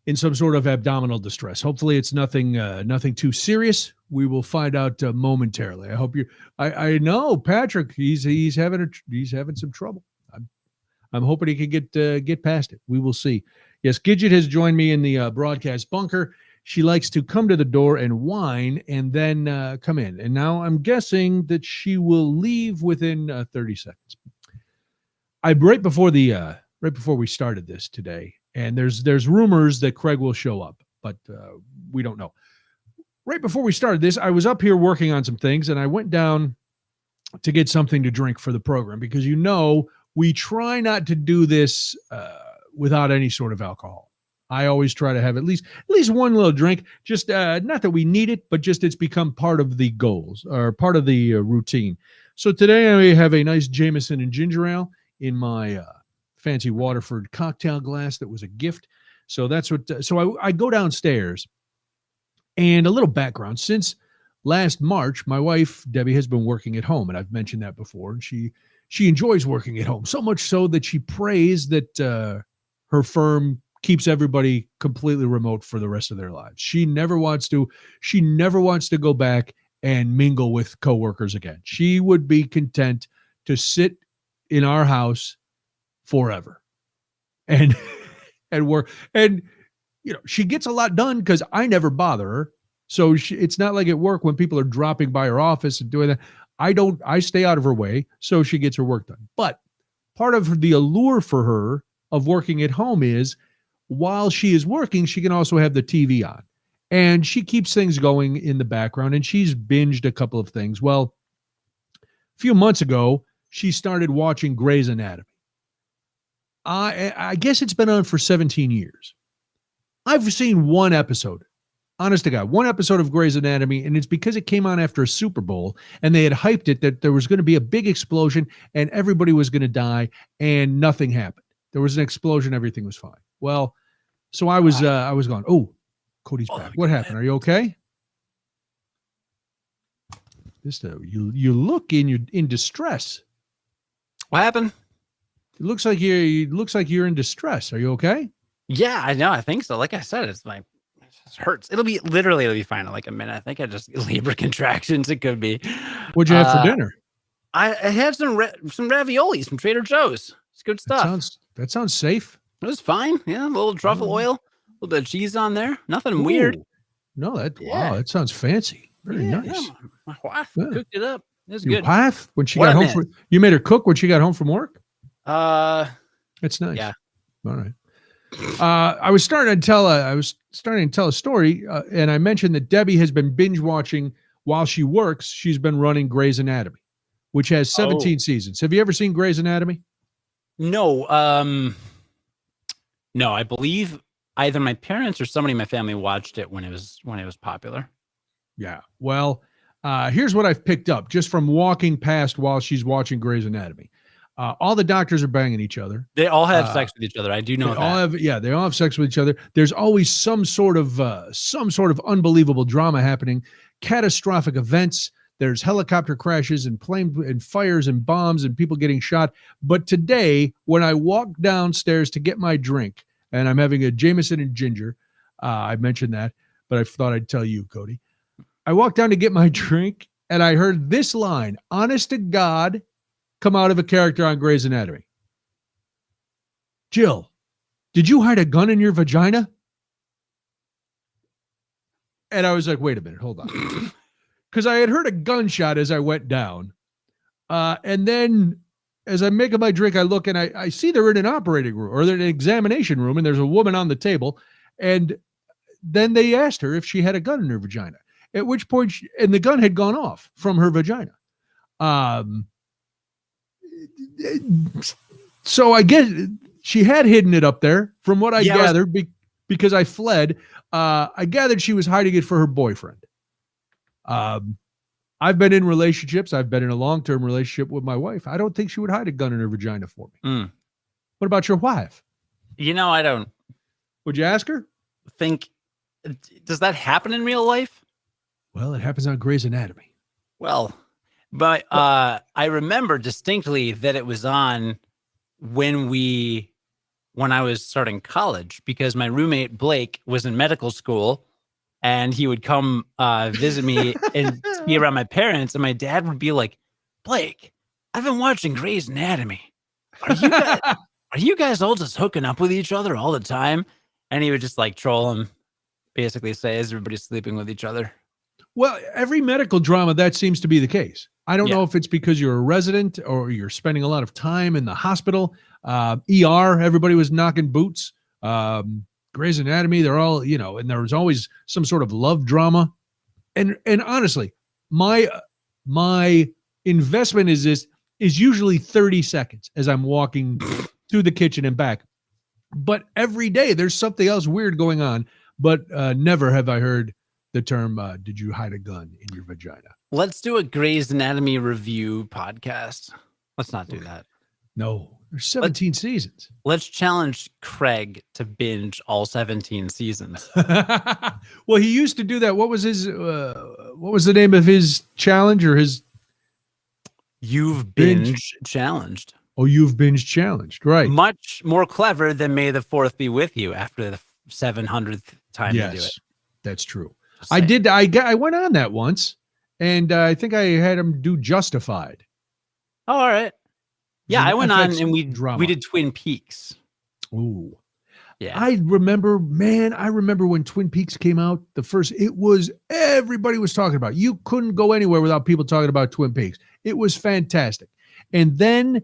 in some sort of abdominal distress. Hopefully, it's nothing too serious. We will find out momentarily. I hope you. I know Patrick. He's having some trouble. I'm hoping he can get past it. We will see. Yes, Gidget has joined me in the broadcast bunker. She likes to come to the door and whine and then come in. And now I'm guessing that she will leave within 30 seconds. Right before we started this today, and there's rumors that Craig will show up, but we don't know. Right before we started this, I was up here working on some things, and I went down to get something to drink for the program because we try not to do this without any sort of alcohol. I always try to have at least one little drink, just not that we need it, but just it's become part of the goals or part of the routine. So today I have a nice Jameson and ginger ale in my fancy Waterford cocktail glass that was a gift. So that's what. So I go downstairs, and a little background. Since last March, my wife Debbie has been working at home, and I've mentioned that before. And she enjoys working at home so much so that she prays that her firm keeps everybody completely remote for the rest of their lives. She never wants to go back and mingle with coworkers again. She would be content to sit in our house forever and work. And she gets a lot done because I never bother her. So it's not like at work when people are dropping by her office and doing that. I stay out of her way so she gets her work done. But part of the allure for her of working at home is while she is working, she can also have the TV on. And she keeps things going in the background, and she's binged a couple of things. Well, a few months ago, she started watching Grey's Anatomy. I guess it's been on for 17 years. I've seen one episode, honest to God, one episode of Grey's Anatomy, and it's because it came on after a Super Bowl, and they had hyped it that there was going to be a big explosion, and everybody was going to die, and nothing happened. There was an explosion, everything was fine. Well, so I was going, oh, Cody's back. What happened? Are you okay? You look in distress. What happened? It looks like you're in distress. Are you okay? Yeah, I know. I think so. Like I said, it hurts. It'll be fine in like a minute. I think I just labor contractions. It could be. What'd you have for dinner? I had some raviolis from Trader Joe's. It's good stuff. That sounds safe. It was fine. Yeah, a little truffle oil, a little bit of cheese on there. Nothing weird. No, wow, that sounds fancy. Very nice. Yeah, my wife cooked it up. It was good. Wife, when she got home you made her cook when she got home from work? It's nice. Yeah. All right. I was starting to tell a story, and I mentioned that Debbie has been binge watching while she works. She's been running Grey's Anatomy, which has 17 seasons. Have you ever seen Grey's Anatomy? No. No, I believe either my parents or somebody in my family watched it when it was popular. Yeah. Well, here's what I've picked up just from walking past while she's watching Grey's Anatomy. All the doctors are banging each other. They all have sex with each other. I do know that. They all have sex with each other. There's always some sort of unbelievable drama happening, catastrophic events. There's helicopter crashes and plane and fires and bombs and people getting shot. But today, when I walked downstairs to get my drink, and I'm having a Jameson and ginger, I mentioned that, but I thought I'd tell you, Cody. I walked down to get my drink, and I heard this line, honest to God, come out of a character on Grey's Anatomy. Jill, did you hide a gun in your vagina? And I was like, wait a minute, hold on. Because I had heard a gunshot as I went down. And then as I'm making my drink, I look and I see they're in an operating room or they're in an examination room, and there's a woman on the table. And then they asked her if she had a gun in her vagina, at which point, and the gun had gone off from her vagina. So I guess she had hidden it up there from what I gathered because I fled. I gathered she was hiding it for her boyfriend. I've been in relationships. I've been in a long-term relationship with my wife. I don't think she would hide a gun in her vagina for me. What about your wife? I don't. Would you ask her? Does that happen in real life? Well, it happens on Grey's Anatomy. Well, but I remember distinctly that it was on when I was starting college, because my roommate Blake was in medical school, and he would come visit me and be around my parents, and my dad would be like, Blake, I've been watching Grey's Anatomy. are you guys all just hooking up with each other all the time? And he would just like troll him, basically say, is everybody sleeping with each other? Well, every medical drama, that seems to be the case. I don't know if it's because you're a resident or you're spending a lot of time in the hospital. ER, everybody was knocking boots. Grey's Anatomy, they're all, and there was always some sort of love drama. And honestly, my investment is usually 30 seconds as I'm walking through the kitchen and back. But every day there's something else weird going on. But never have I heard the term, did you hide a gun in your vagina? Let's do a Grey's Anatomy review podcast. Let's not do that. No, there's 17 seasons. Let's challenge Craig to binge all 17 seasons. Well, he used to do that. What was the name of his challenge or his? You've binge challenged. Oh, you've binge challenged, right? Much more clever than May the 4th be with you after the 700th time you do it. That's true. I did. I went on that once, and I think I had him do Justified. Oh, all right. Yeah, I went on and we did Twin Peaks. Ooh. Yeah. I remember when Twin Peaks came out, everybody was talking about it. You couldn't go anywhere without people talking about Twin Peaks. It was fantastic. And then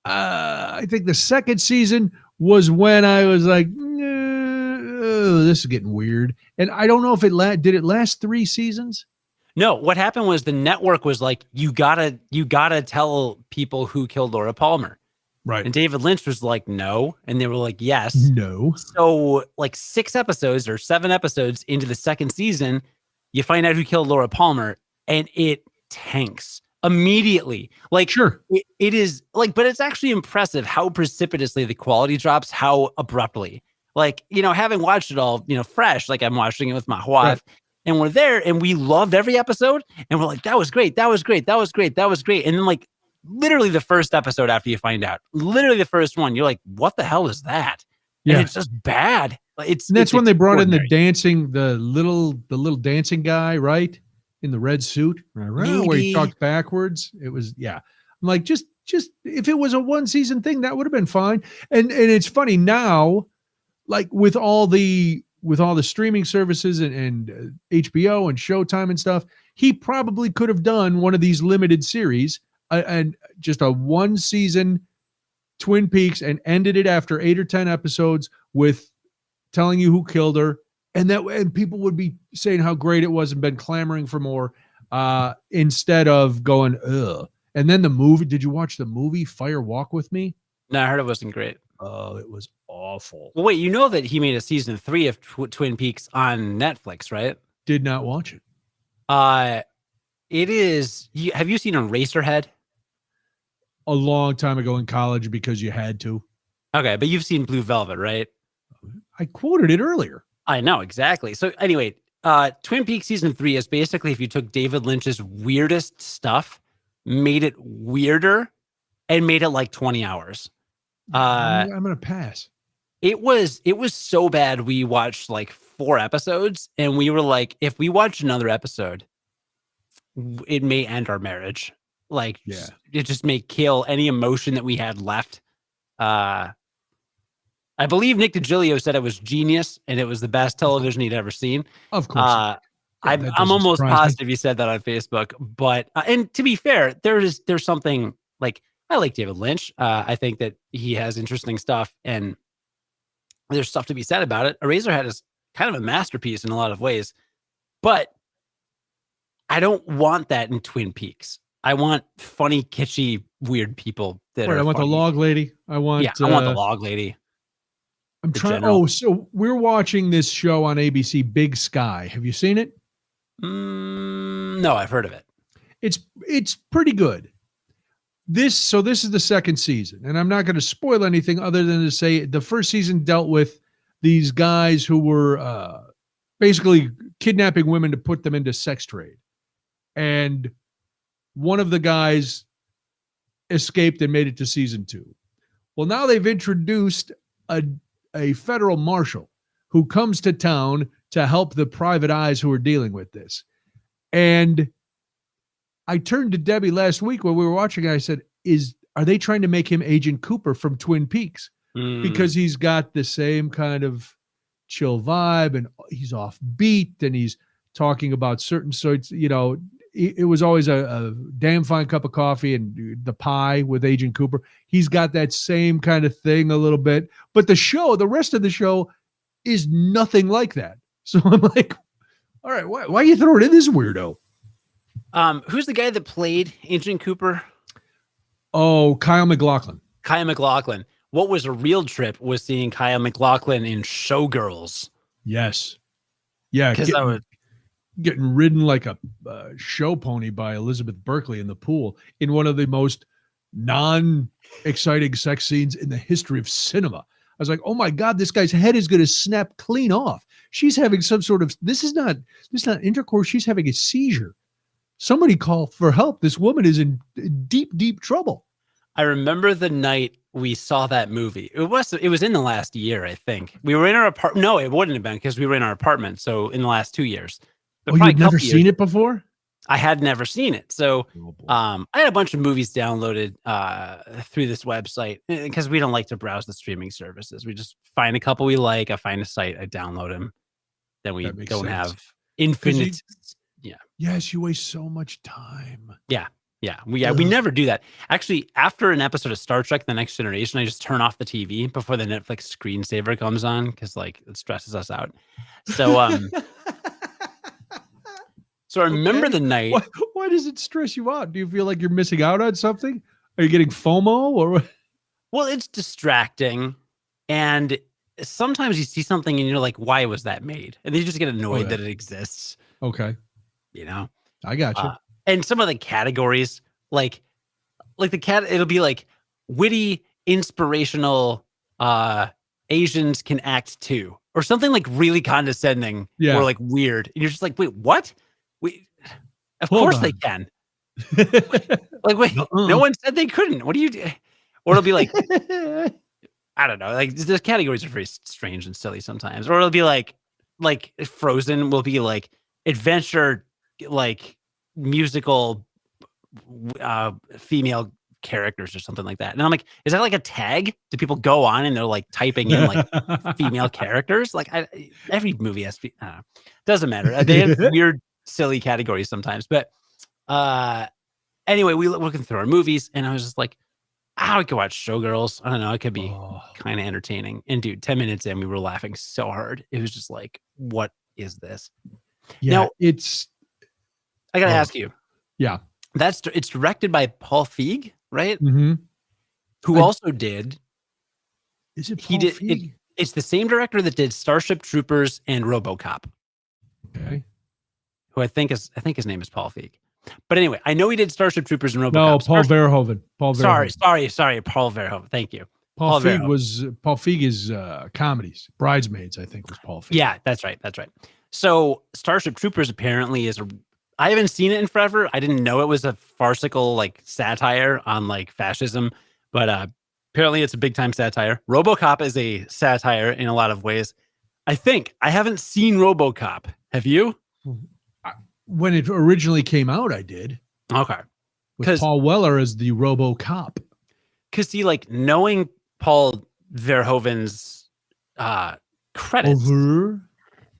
I think the second season was when I was like, this is getting weird. And I don't know if did it last 3 seasons? No, what happened was the network was like, you gotta tell people who killed Laura Palmer. Right. And David Lynch was like, no. And they were like, yes. No. So like 6 episodes or 7 episodes into the second season, you find out who killed Laura Palmer and it tanks immediately. Like, sure. It is like, but it's actually impressive how precipitously the quality drops, how abruptly. Like, having watched it all, fresh, like I'm watching it with my wife. Right. And we're there and we loved every episode. And we're like, that was great. That was great. That was great. That was great. And then like literally the first episode after you find out, literally the first one, you're like, what the hell is that? Yeah. And it's just bad. That's when they brought in the little dancing guy, right? In the red suit, where he talked backwards. It was, yeah. I'm like, just if it was a 1 season thing, that would have been fine. And it's funny now, like with all the streaming services and HBO and Showtime and stuff, he probably could have done one of these limited series and just a 1 season Twin Peaks and ended it after 8 or 10 episodes with telling you who killed her. And people would be saying how great it was and been clamoring for more instead of going, ugh. And then the movie, did you watch the movie Fire Walk With Me? No, I heard it wasn't great. Oh, it was awful. Well, wait, you know that he made a season 3 of Twin Peaks on Netflix, right? Did not watch it. It is. Have you seen Eraserhead? A long time ago in college because you had to. Okay, but you've seen Blue Velvet, right? I quoted it earlier. I know, exactly. So anyway, Twin Peaks season 3 is basically if you took David Lynch's weirdest stuff, made it weirder, and made it like 20 hours. I'm going to pass. It was so bad. We watched like 4 episodes and we were like, if we watch another episode, it may end our marriage. Like, yeah. It just may kill any emotion that we had left. I believe Nick DiGilio said it was genius and it was the best television he'd ever seen. Of course. I'm almost positive he said that on Facebook. But and to be fair, there's something like, I like David Lynch. I think that he has interesting stuff and there's stuff to be said about it. Eraserhead is kind of a masterpiece in a lot of ways, but I don't want that in Twin Peaks. I want funny, kitschy, weird people that are I want funny. the log lady. I want the log lady. I'm trying. Oh, so we're watching this show on ABC, Big Sky. Have you seen it? No, I've heard of it. It's pretty good. This is the second season, and I'm not going to spoil anything other than to say the first season dealt with these guys who were basically kidnapping women to put them into sex trade. And one of the guys escaped and made it to season 2. Well, now they've introduced a federal marshal who comes to town to help the private eyes who are dealing with this. And I turned to Debbie last week when we were watching it. I said, are they trying to make him Agent Cooper from Twin Peaks? Because he's got the same kind of chill vibe, and he's offbeat, and he's talking about certain sorts, it was always a damn fine cup of coffee and the pie with Agent Cooper. He's got that same kind of thing a little bit, but the rest of the show is nothing like that. So I'm like, all right, why are you throwing in this weirdo? Who's the guy that played Agent Cooper? Oh, Kyle MacLachlan. Kyle MacLachlan. What was a real trip was seeing Kyle MacLachlan in Showgirls. Yes. Yeah. Getting ridden like a show pony by Elizabeth Berkley in the pool in one of the most non-exciting sex scenes in the history of cinema. I was like, oh my God, this guy's head is going to snap clean off. She's having some sort of, this is not intercourse. She's having a seizure. Somebody call for help. This woman is in deep, deep trouble. I remember the night we saw that movie. It was in the last year, I think. We were in our apartment. No, it wouldn't have been because we were in our apartment. So in the last 2 years. But you'd never seen it before? I had never seen it. So I had a bunch of movies downloaded through this website because we don't like to browse the streaming services. We just find a couple we like. I find a site, I download them. Then we don't have infinite. Yes, you waste so much time. Yeah. We never do that. Actually, after an episode of Star Trek: The Next Generation, I just turn off the TV before the Netflix screensaver comes on because it stresses us out. So So I remember the night. Why does it stress you out? Do you feel like you're missing out on something? Are you getting FOMO or what? Well, it's distracting. And sometimes you see something and you're like, why was that made? And then you just get annoyed that it exists. Okay. I got you. And some of the categories, like it'll be like witty, inspirational, Asians can act too, or something like really condescending or like weird. And you're just like, wait, what? Of course they can. Wait, no one said they couldn't. What do you do? Or it'll be like, I don't know. Like the categories are very strange and silly sometimes. Or it'll be like Frozen will be like adventure, like musical, female characters or something like that. And I'm like, is that like a tag? Do people go on and they're like typing in like female characters? Like every movie has to be, doesn't matter. They have weird, silly categories sometimes. But anyway, we were looking through our movies and I was just like, I could watch Showgirls. I don't know. It could be kind of entertaining. And dude, 10 minutes in, we were laughing so hard. It was just like, what is this? Yeah, now, I got to ask you. Yeah. It's directed by Paul Feig, right? Mm-hmm. Who also did. Is it Paul Feig? It's the same director that did Starship Troopers and RoboCop. Okay. Who I think his name is Paul Feig. But anyway, I know he did Starship Troopers and RoboCop. No, Paul Verhoeven. Sorry, Paul Verhoeven. Thank you. Paul Feig is comedies. Bridesmaids, I think, was Paul Feig. Yeah, that's right. So Starship Troopers apparently I haven't seen it in forever. I didn't know it was a farcical like satire on like fascism, but apparently it's a big time satire. RoboCop is a satire in a lot of ways. I haven't seen RoboCop. Have you? When it originally came out, I did. Okay. With Paul Weller as the RoboCop. Because see, like knowing Paul Verhoeven's credits,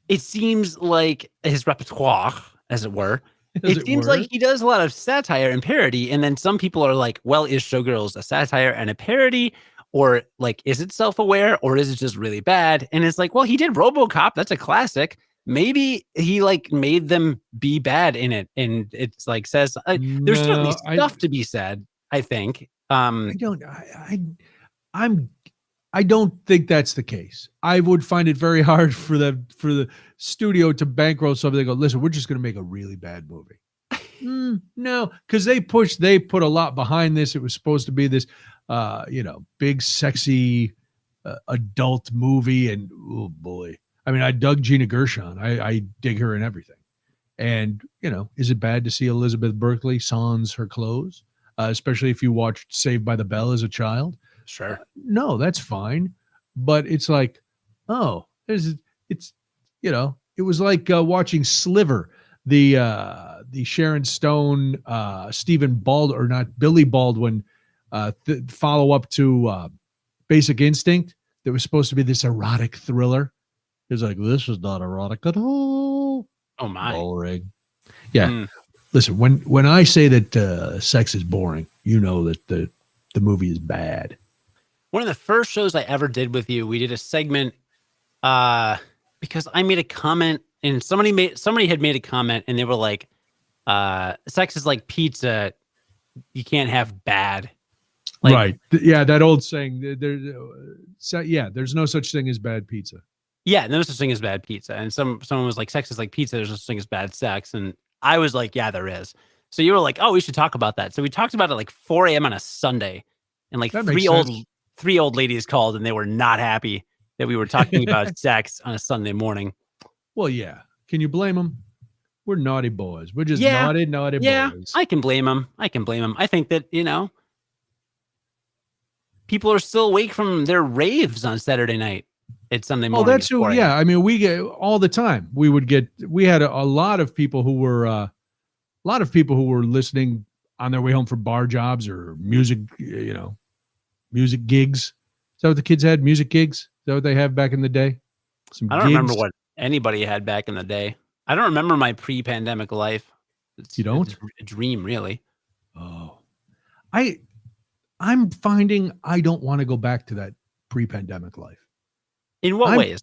it seems like his repertoire, as it were. It seems like he does a lot of satire and parody. And then some people are like, well, is Showgirls a satire and a parody? Or like, is it self-aware or is it just really bad? And it's like, well, he did RoboCop. That's a classic. Maybe he like made them be bad in it. And it's like says, there's certainly stuff to be said, I think. I don't think that's the case. I would find it very hard for the studio to bankroll something. They go, listen, we're just going to make a really bad movie. No, because they put a lot behind this. It was supposed to be this, big, sexy adult movie. And oh boy, I mean, I dug Gina Gershon. I dig her in everything. And, is it bad to see Elizabeth Berkley sans her clothes? Especially if you watched Saved by the Bell as a child. Sure. No, that's fine. But it's like, it was like watching Sliver, the Sharon Stone, Billy Baldwin follow up to Basic Instinct that was supposed to be this erotic thriller. It's like, this is not erotic at all. Oh my. Boring. Yeah. Listen, when I say that sex is boring, you know that the movie is bad. One of the first shows I ever did with you, we did a segment because I made a comment and somebody had made a comment and they were like, sex is like pizza. You can't have bad. Like, right. Yeah, that old saying. There's no such thing as bad pizza. Yeah, no such thing as bad pizza. And someone was like, sex is like pizza. There's no such thing as bad sex. And I was like, yeah, there is. So you were like, oh, we should talk about that. So we talked about it like 4 a.m. on a Sunday. And like three old ladies called and they were not happy that we were talking about sex on a Sunday morning. Well, yeah. Can you blame them? We're naughty boys. We're just naughty boys. I can blame them. I think that, people are still awake from their raves on Saturday night. It's Sunday morning. Oh, that's true. Yeah. I mean, we get all the time. We had a lot of people who were listening on their way home from bar jobs or music, music gigs. Is that what the kids had? Music gigs? Is that what they have back in the day? I don't remember what anybody had back in the day. I don't remember my pre-pandemic life. You don't? It's a dream, really. Oh, I'm finding I don't want to go back to that pre-pandemic life. In what ways?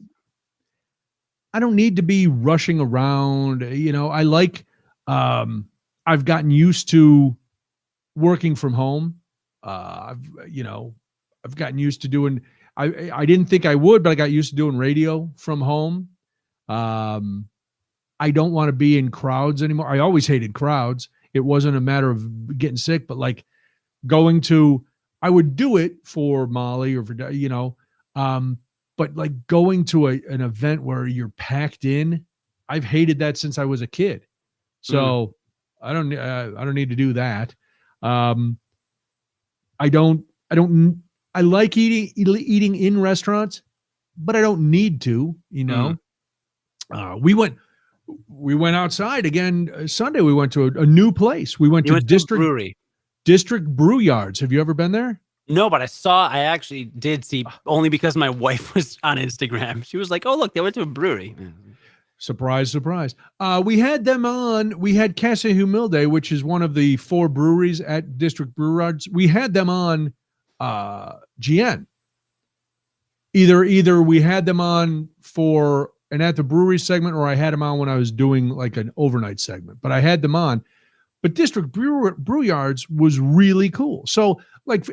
I don't need to be rushing around. I like, I've gotten used to working from home. I've gotten used to doing, I didn't think I would, but I got used to doing radio from home. I don't want to be in crowds anymore. I always hated crowds. It wasn't a matter of getting sick, but like I would do it for Molly or for, but like going to an event where you're packed in, I've hated that since I was a kid. So I don't need to do that. I like eating in restaurants, but I don't need to, we went outside again Sunday. We went to a new place. We went to District Brew Yards. Have you ever been there? No, but I actually did see, only because my wife was on Instagram. She was like, oh, look, they went to a brewery. Surprise, surprise. We had them on. We had Casa Humilde, which is one of the 4 breweries at District Brew Yards. We had them on GN. Either we had them on for an at the brewery segment, or I had them on when I was doing like an overnight segment. But I had them on. But District Brew Yards was really cool. So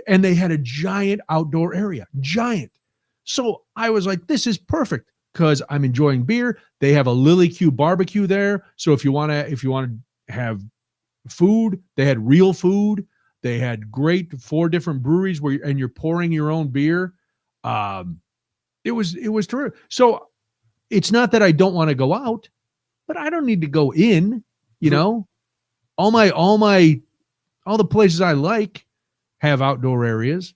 and they had a giant outdoor area, giant. So I was like, this is perfect because I'm enjoying beer. They have a Lily Q barbecue there. So if you want to have food, they had real food. They had great 4 different breweries and you're pouring your own beer. It was terrific. So it's not that I don't want to go out, but I don't need to go in, all the places I like have outdoor areas.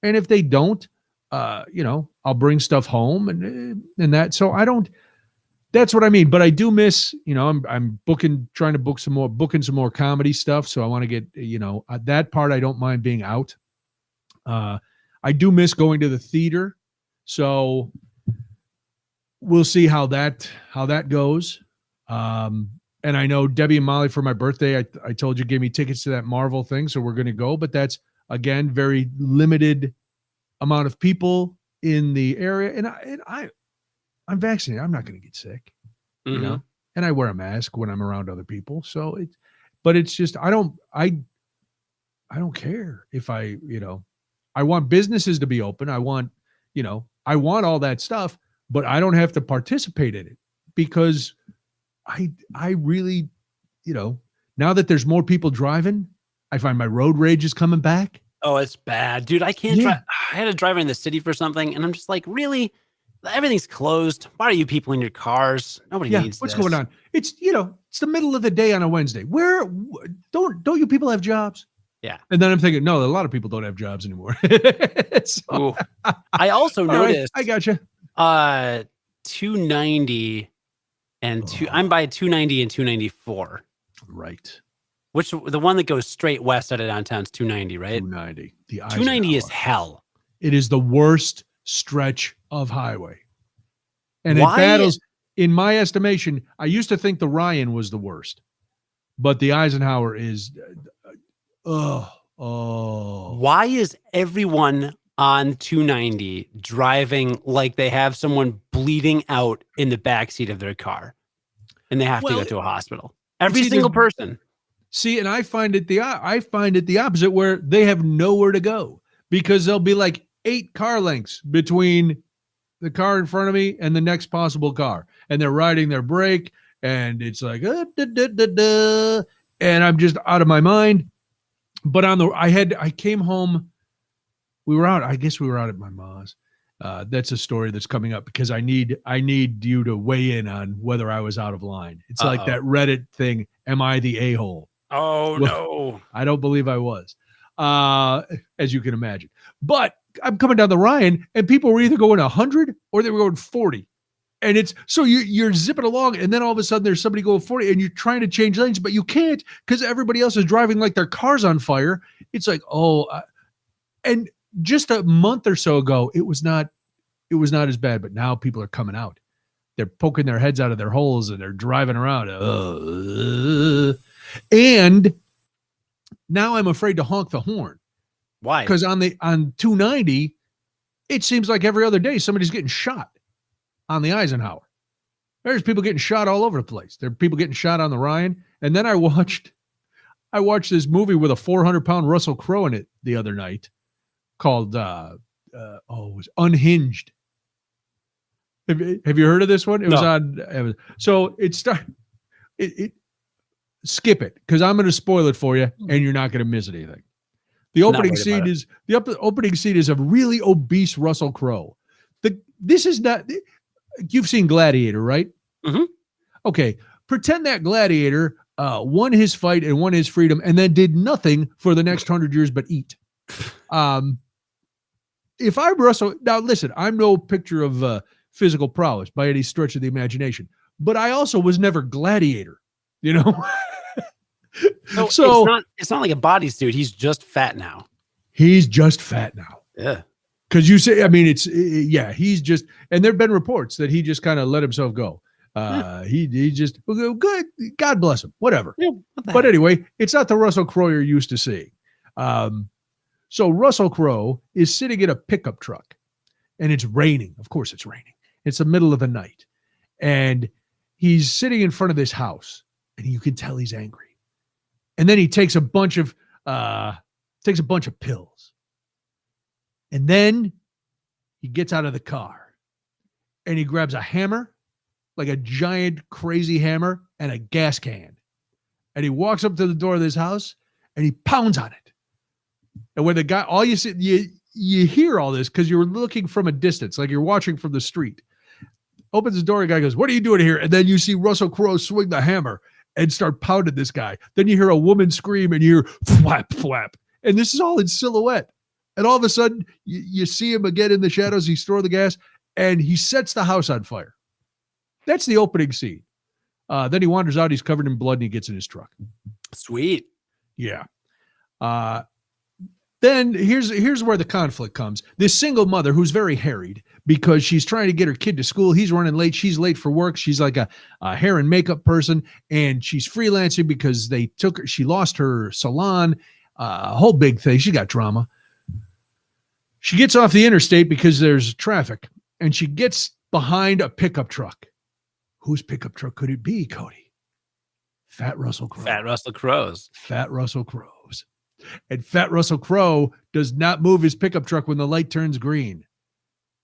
And if they don't, I'll bring stuff home and that. So that's what I mean. But I do miss, I'm trying to book some more comedy stuff. So I want to get, that part, I don't mind being out. I do miss going to the theater. So we'll see how that goes. And I know Debbie and Molly for my birthday, I told you, gave me tickets to that Marvel thing. So we're going to go, but that's again, very limited amount of people in the area. And I'm vaccinated. I'm not going to get sick, and I wear a mask when I'm around other people. So it's just, I don't care if I want businesses to be open. I want all that stuff, but I don't have to participate in it because I really, now that there's more people driving, I find my road rage is coming back. Oh, it's bad, dude. I can't drive. I had to drive in the city for something, and I'm just like, really? Everything's closed. Why are you people in your cars? Nobody needs what's this. going on? It's, it's the middle of the day on a Wednesday. Where don't you people have jobs? Yeah. And then I'm thinking, no, a lot of people don't have jobs anymore. So, I also noticed. Right, I gotcha. 290 and I'm by 290 and 294. Right. The one that goes straight west out of downtown is 290, right? 290. The 290 is hell. It is the worst stretch of highway. And Why? it battles, in my estimation, I used to think the Ryan was the worst, but the Eisenhower is, Why is everyone on 290 driving like they have someone bleeding out in the backseat of their car and they have to go to a hospital? Every single person. See, and I find it the opposite, where they have nowhere to go because there'll be like 8 car lengths between the car in front of me and the next possible car, and they're riding their brake, and it's like and I'm just out of my mind. But I came home. We were out. I guess we were out at my mom's. That's a story that's coming up because I need you to weigh in on whether I was out of line. It's like that Reddit thing. Am I the a-hole? Oh, no. I don't believe I was, as you can imagine. But I'm coming down the Ryan, and people were either going 100 or they were going 40. And it's so you're zipping along, and then all of a sudden there's somebody going 40, and you're trying to change lanes, but you can't because everybody else is driving like their car's on fire. It's like, and just a month or so ago, it was not as bad, but now people are coming out. They're poking their heads out of their holes, and they're driving around. And now I'm afraid to honk the horn. Why? Because on 290, it seems like every other day somebody's getting shot on the Eisenhower. There's people getting shot all over the place. There are people getting shot on the Ryan. And then I watched this movie with a 400-pound Russell Crowe in it the other night called it was Unhinged. Have you heard of this one? It was on. So skip it because I'm going to spoil it for you, and you're not going to miss anything. The opening scene is a really obese Russell Crowe. This is not. You've seen Gladiator, right? Mm-hmm. Okay. Pretend that Gladiator won his fight and won his freedom, and then did nothing for the next 100 years but eat. If I'm Russell, now listen, I'm no picture of physical prowess by any stretch of the imagination, but I also was never Gladiator, you know. So it's not like a bodysuit. He's just fat now. He's just fat now. Yeah. Because you say, I mean, he's just, and there've been reports that he just kind of let himself go. He just, good, God bless him, whatever. Yeah, but anyway, it's not the Russell Crowe you're used to seeing. So Russell Crowe is sitting in a pickup truck, and it's raining. Of course it's raining. It's the middle of the night. And he's sitting in front of this house, and you can tell he's angry. And then he takes a bunch of pills. And then he gets out of the car and he grabs a hammer, like a giant crazy hammer, and a gas can. And he walks up to the door of this house and he pounds on it. And when the guy, all you see, you hear all this because you're looking from a distance, like you're watching from the street. Opens the door, the guy goes, "What are you doing here?" And then you see Russell Crowe swing the hammer and start pounding this guy. Then you hear a woman scream and you hear flap, flap. And this is all in silhouette. And all of a sudden, you see him again in the shadows. He's throwing the gas, and he sets the house on fire. That's the opening scene. Then he wanders out. He's covered in blood, and he gets in his truck. Sweet. Yeah. Then here's where the conflict comes. This single mother who's very harried because she's trying to get her kid to school. He's running late. She's late for work. She's like a hair and makeup person, and she's freelancing because she lost her salon. A whole big thing. She got drama. She gets off the interstate because there's traffic, and she gets behind a pickup truck. Whose pickup truck could it be, Cody? Fat Russell Crowe. Fat Russell Crowe's. Fat Russell Crowe's. And Fat Russell Crowe does not move his pickup truck when the light turns green.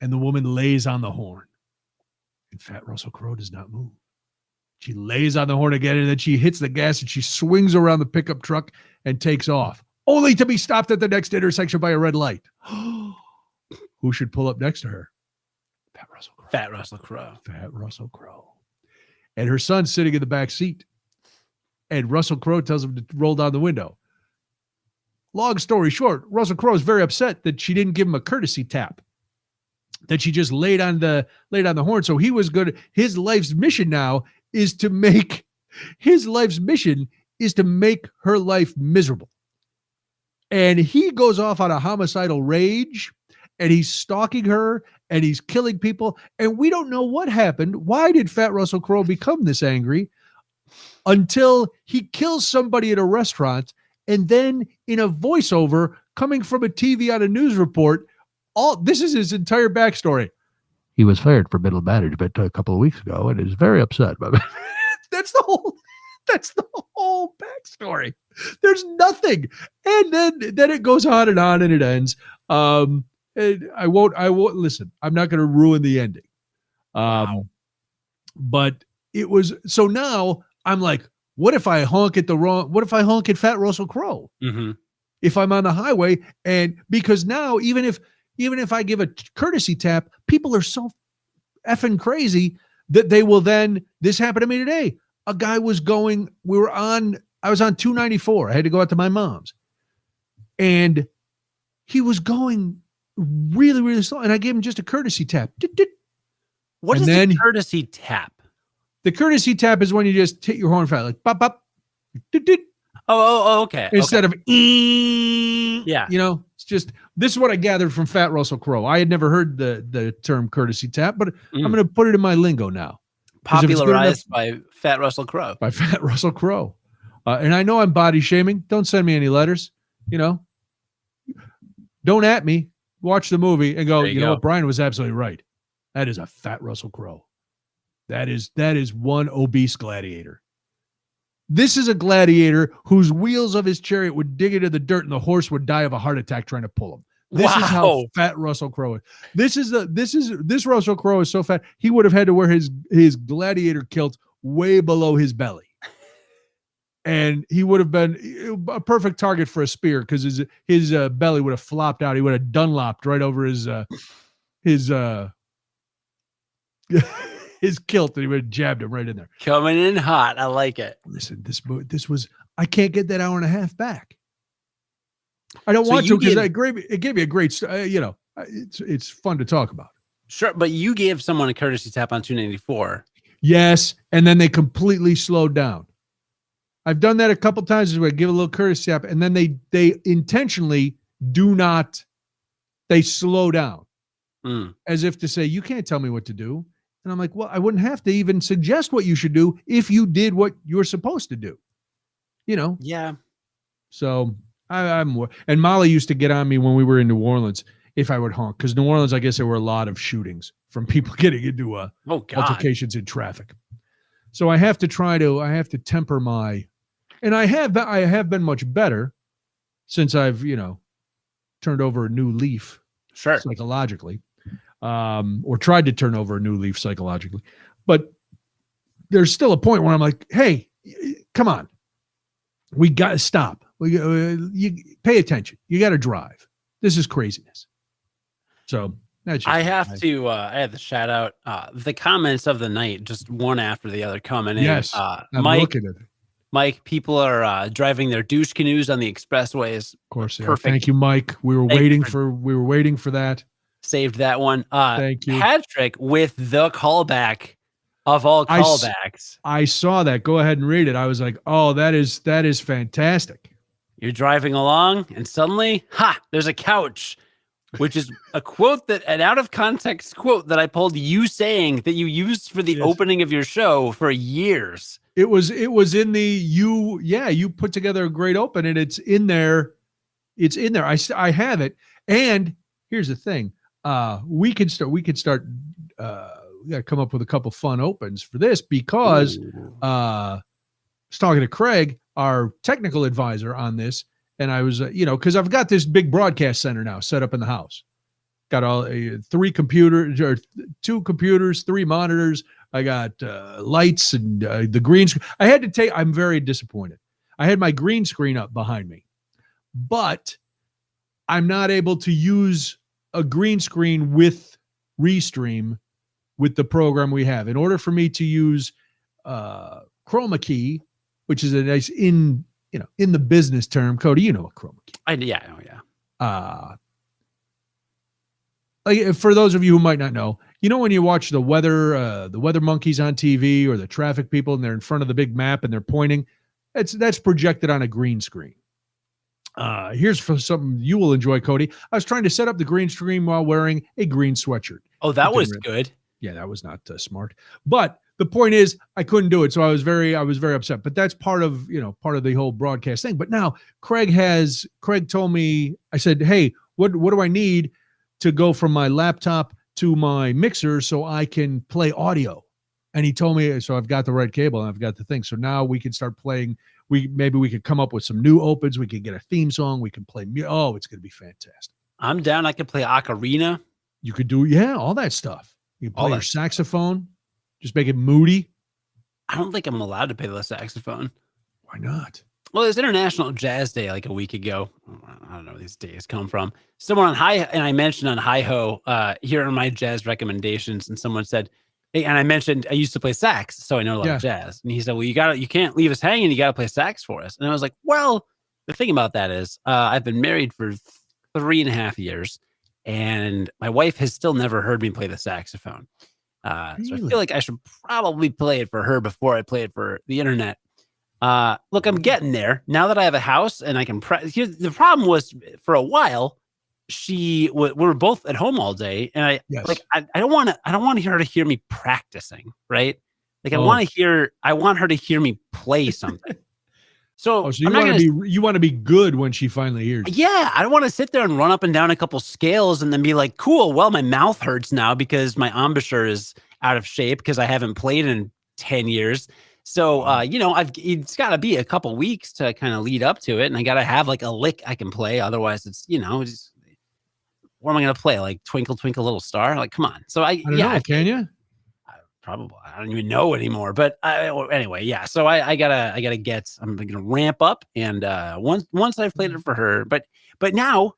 And the woman lays on the horn. And Fat Russell Crowe does not move. She lays on the horn again, and then she hits the gas, and she swings around the pickup truck and takes off, only to be stopped at the next intersection by a red light. Who should pull up next to her? Fat Russell Crowe. Fat Russell Crowe. Fat Russell Crowe. And her son's sitting in the back seat. And Russell Crowe tells him to roll down the window. Long story short, Russell Crowe is very upset that she didn't give him a courtesy tap. That she just laid on the horn. So he was good. His life's mission now is to make is to make her life miserable. And he goes off on a homicidal rage, and he's stalking her, and he's killing people. And we don't know what happened. Why did Fat Russell Crowe become this angry? Until he kills somebody at a restaurant, and then in a voiceover coming from a TV on a news report, this is his entire backstory. He was fired for middle management a couple of weeks ago and is very upset. That's the whole backstory. There's nothing. And then it goes on and it ends. And I won't listen. I'm not going to ruin the ending. Wow. But it was, so now I'm like, what if I honk at Fat Russell Crowe? Mm-hmm. If I'm on the highway, and because now even if I give a courtesy tap, people are so effing crazy that they will then, this happened to me today. A guy was going, I was on 294. I had to go out to my mom's, and he was going really, really slow. And I gave him just a courtesy tap. What is a courtesy tap? The courtesy tap is when you just hit your horn fat, like bop, bop. Oh, okay. Instead of, yeah. It's just, this is what I gathered from Fat Russell Crowe. I had never heard the term courtesy tap, but I'm going to put it in my lingo now. Popularized by Fat Russell Crowe. By Fat Russell Crowe. And I know I'm body shaming. Don't send me any letters. Don't at me. Watch the movie and go, you know what? Brian was absolutely right. That is a Fat Russell Crowe. That is one obese gladiator. This is a gladiator whose wheels of his chariot would dig into the dirt and the horse would die of a heart attack trying to pull him. This is how fat Russell Crowe is. This Russell Crowe is so fat, he would have had to wear his gladiator kilt way below his belly. And he would have been a perfect target for a spear because his belly would have flopped out. He would have Dunlopped right over his his kilt, and he would have jabbed him right in there. Coming in hot. I like it. Listen, this was, I can't get that hour and a half back. I don't want to, because it gave me a great, it's fun to talk about. Sure, but you gave someone a courtesy tap on 294. Yes, and then they completely slowed down. I've done that a couple times where I give a little courtesy tap, and then they intentionally they slow down. As if to say, you can't tell me what to do. And I'm like, well, I wouldn't have to even suggest what you should do if you did what you're supposed to do. Yeah. So I'm and Molly used to get on me when we were in New Orleans if I would honk, because New Orleans, I guess there were a lot of shootings from people getting into altercations in traffic. So I have to temper and I have been much better since I've, turned over a new leaf. Sure. Psychologically. Or tried to turn over a new leaf psychologically. But there's still a point where I'm like, hey, come on. We got to stop. You pay attention. You got to drive. This is craziness. So I have to shout out the comments of the night, just one after the other coming in. Yes, Mike, people are driving their douche canoes on the expressways. Of course, yeah. Perfect. Thank you, Mike. We were waiting for that. Saved that one. Thank you, Patrick, with the callback of all callbacks. I saw that. Go ahead and read it. I was like, oh, that is fantastic. You're driving along, and suddenly, there's a couch, which is an out of context quote that I pulled you saying that you used for the opening of your show for years. It was in you put together a great open, and it's in there. I have it. And here's the thing. We could start, we got to come up with a couple fun opens for this, because I was talking to Craig, our technical advisor on this. And I was, because I've got this big broadcast center now set up in the house. Got all 2 computers, 3 monitors. I got lights and the green screen. I'm very disappointed. I had my green screen up behind me, but I'm not able to use a green screen with Restream with the program we have. In order for me to use chroma key, which is a nice in the business term, Cody, you know what chroma key. Like, for those of you who might not know, when you watch the weather monkeys on TV or the traffic people, and they're in front of the big map and they're pointing, that's projected on a green screen. Here's for something you will enjoy, Cody. I was trying to set up the green screen while wearing a green sweatshirt. Oh, that was good. Yeah, that was not smart. But the point is, I couldn't do it, so I was very upset. But that's part of the whole broadcast thing. But now Craig told me, I said, hey, what do I need to go from my laptop to my mixer so I can play audio? And he told me, so I've got the right cable and I've got the thing. So now we can start playing. Maybe we could come up with some new opens. We could get a theme song. We can play. Oh, it's going to be fantastic. I'm down. I could play ocarina. You could do, all that stuff. You can play your saxophone. Just make it moody. I don't think I'm allowed to play the saxophone. Why not? Well, there's International Jazz Day like a week ago. I don't know where these days come from. Someone on I mentioned on Hi-Ho, here are my jazz recommendations, and someone said, hey, and I mentioned I used to play sax, so I know a lot of jazz. And he said, well, you can't leave us hanging. You got to play sax for us. And I was like, well, the thing about that is I've been married for 3.5 years, and my wife has still never heard me play the saxophone. Really? So I feel like I should probably play it for her before I play it for the internet. Look, I'm getting there now that I have a house and I can the problem was for a while, we were both at home all day, and I don't want her to hear me practicing, right? Like I want her to hear me play something. So you want to be good when she finally hears you. Yeah, I don't want to sit there and run up and down a couple scales and then be like, cool, well, my mouth hurts now because my embouchure is out of shape because I haven't played in 10 years. So, it's got to be a couple weeks to kind of lead up to it. And I got to have like a lick I can play. Otherwise, it's, what am I going to play? Like Twinkle, Twinkle, Little Star? Like, come on. So I don't know, can you? Probably. I don't even know anymore. But anyway, yeah. So I'm going to ramp up. And once I've played it for her, but now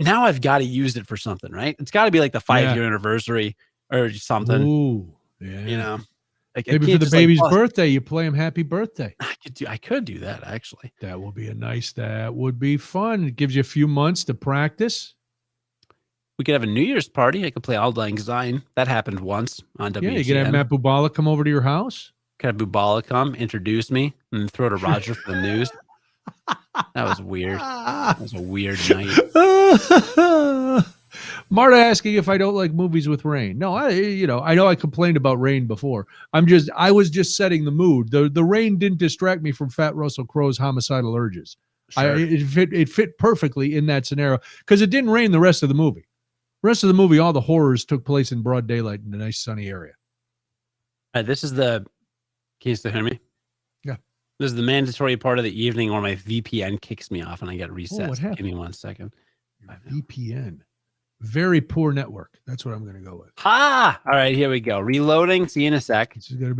I've got to use it for something, right? It's got to be like the 5-year anniversary or something. Ooh, yeah. Like maybe for the baby's birthday, you play him happy birthday. I could do that actually. That would be fun. It gives you a few months to practice. We could have a New Year's party. I could play Auld Lang Syne. That happened once on WGN. Yeah, you could have Matt Bubala come over to your house. Could have Bubala come, introduce me, and throw to Roger for the news. That was weird. That was a weird night. Marta asking if I don't like movies with rain. No, I know I complained about rain before. I was just setting the mood. The rain didn't distract me from Fat Russell Crowe's homicidal urges. Sure. It fit perfectly in that scenario because it didn't rain the rest of the movie. The rest of the movie, all the horrors took place in broad daylight in a nice sunny area. This is can you still hear me? Yeah. This is the mandatory part of the evening where my VPN kicks me off and I get reset. What happened? Give me 1 second. VPN. Very poor network. That's what I'm going to go with. All right, here we go. Reloading. See you in a sec. This is going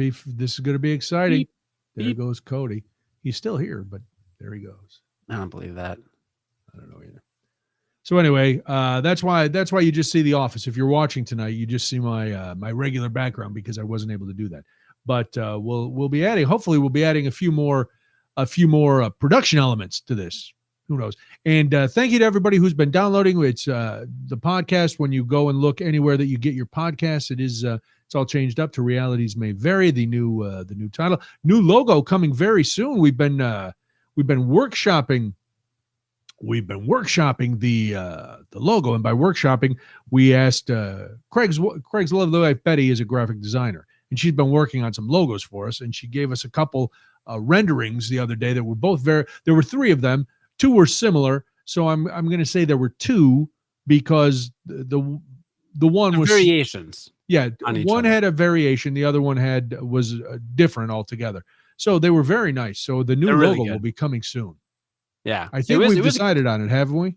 to be exciting. Beep. There goes Cody. He's still here, but there he goes. I don't believe that. I don't know either. So anyway, that's why you just see The Office. If you're watching tonight, you just see my regular background because I wasn't able to do that. But we'll be adding. Hopefully, we'll be adding a few more production elements to this. Who knows? And thank you to everybody who's been downloading. It's the podcast. When you go and look anywhere that you get your podcasts, it's all changed up to Realities May Vary. The new title, new logo coming very soon. We've been workshopping. We've been workshopping the logo, and by workshopping, we asked Craig's lovely wife Betty is a graphic designer, and she's been working on some logos for us. And she gave us a couple renderings the other day that were both there were 3 of them. 2 were similar, so I'm going to say there were 2 because the one was variations. Yeah, one had a variation, the other one was different altogether. So they were very nice. So the new logo will be coming soon. Yeah, I think we've decided on it, haven't we?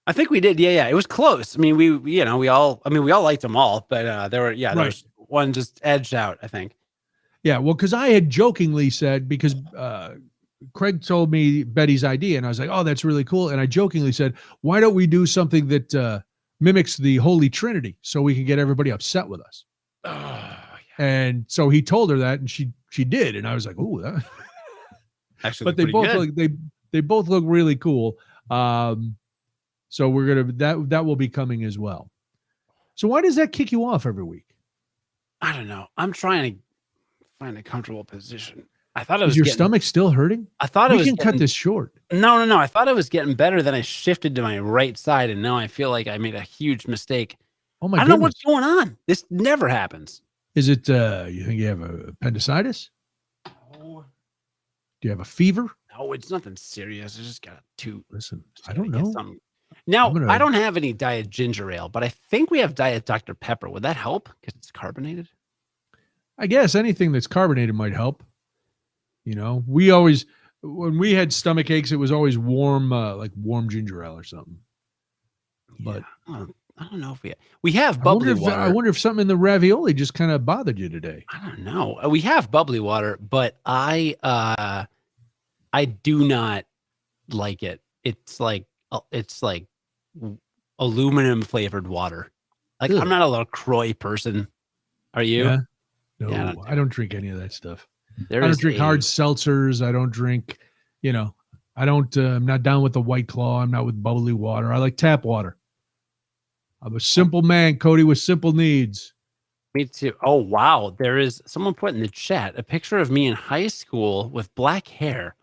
I think we did. Yeah, it was close. I mean, we all liked them all, but there was one just edged out, I think. Yeah, well, because I had jokingly said because. Craig told me Betty's idea, and I was like, oh, that's really cool. And I jokingly said, why don't we do something that mimics the Holy Trinity so we can get everybody upset with us? Oh, yeah. And so he told her that, and she did. And I was like, ooh, that. Actually, but they both look really cool. So we're that will be coming as well. So why does that kick you off every week? I don't know. I'm trying to find a comfortable position. I thought it Is was your getting, stomach still hurting? I thought it We was can cut getting, this short. no. I thought it was getting better. Then I shifted to my right side, and now I feel like I made a huge mistake. Oh my I don't know goodness. what's going on. This never happens. Is it, you think you have appendicitis? Oh, Do you have a fever? no, it's nothing serious. I just got to. Listen, Just I gotta don't get know. something. Now, I'm gonna- I don't have any Diet Ginger Ale, but I think we have Diet Dr. Pepper. Would that help? Because it's carbonated? I guess anything that's carbonated might help. You know, we always, when we had stomach aches, it was always warm, like warm ginger ale or something. But yeah. I don't know if we have I bubbly wonder, water. I wonder if something in the ravioli just kind of bothered you today. I don't know. We have bubbly water, but I do not like it. It's like aluminum flavored water. Like Ugh. I'm not a LaCroix person. Are you? Yeah. No, Yeah, I don't drink any of that stuff. There I don't is drink hard seltzers. I don't drink, I don't, I'm not down with the White Claw. I'm not with bubbly water. I like tap water. I'm a simple man, Cody, with simple needs. Me too. Oh, wow. There is someone put in the chat a picture of me in high school with black hair.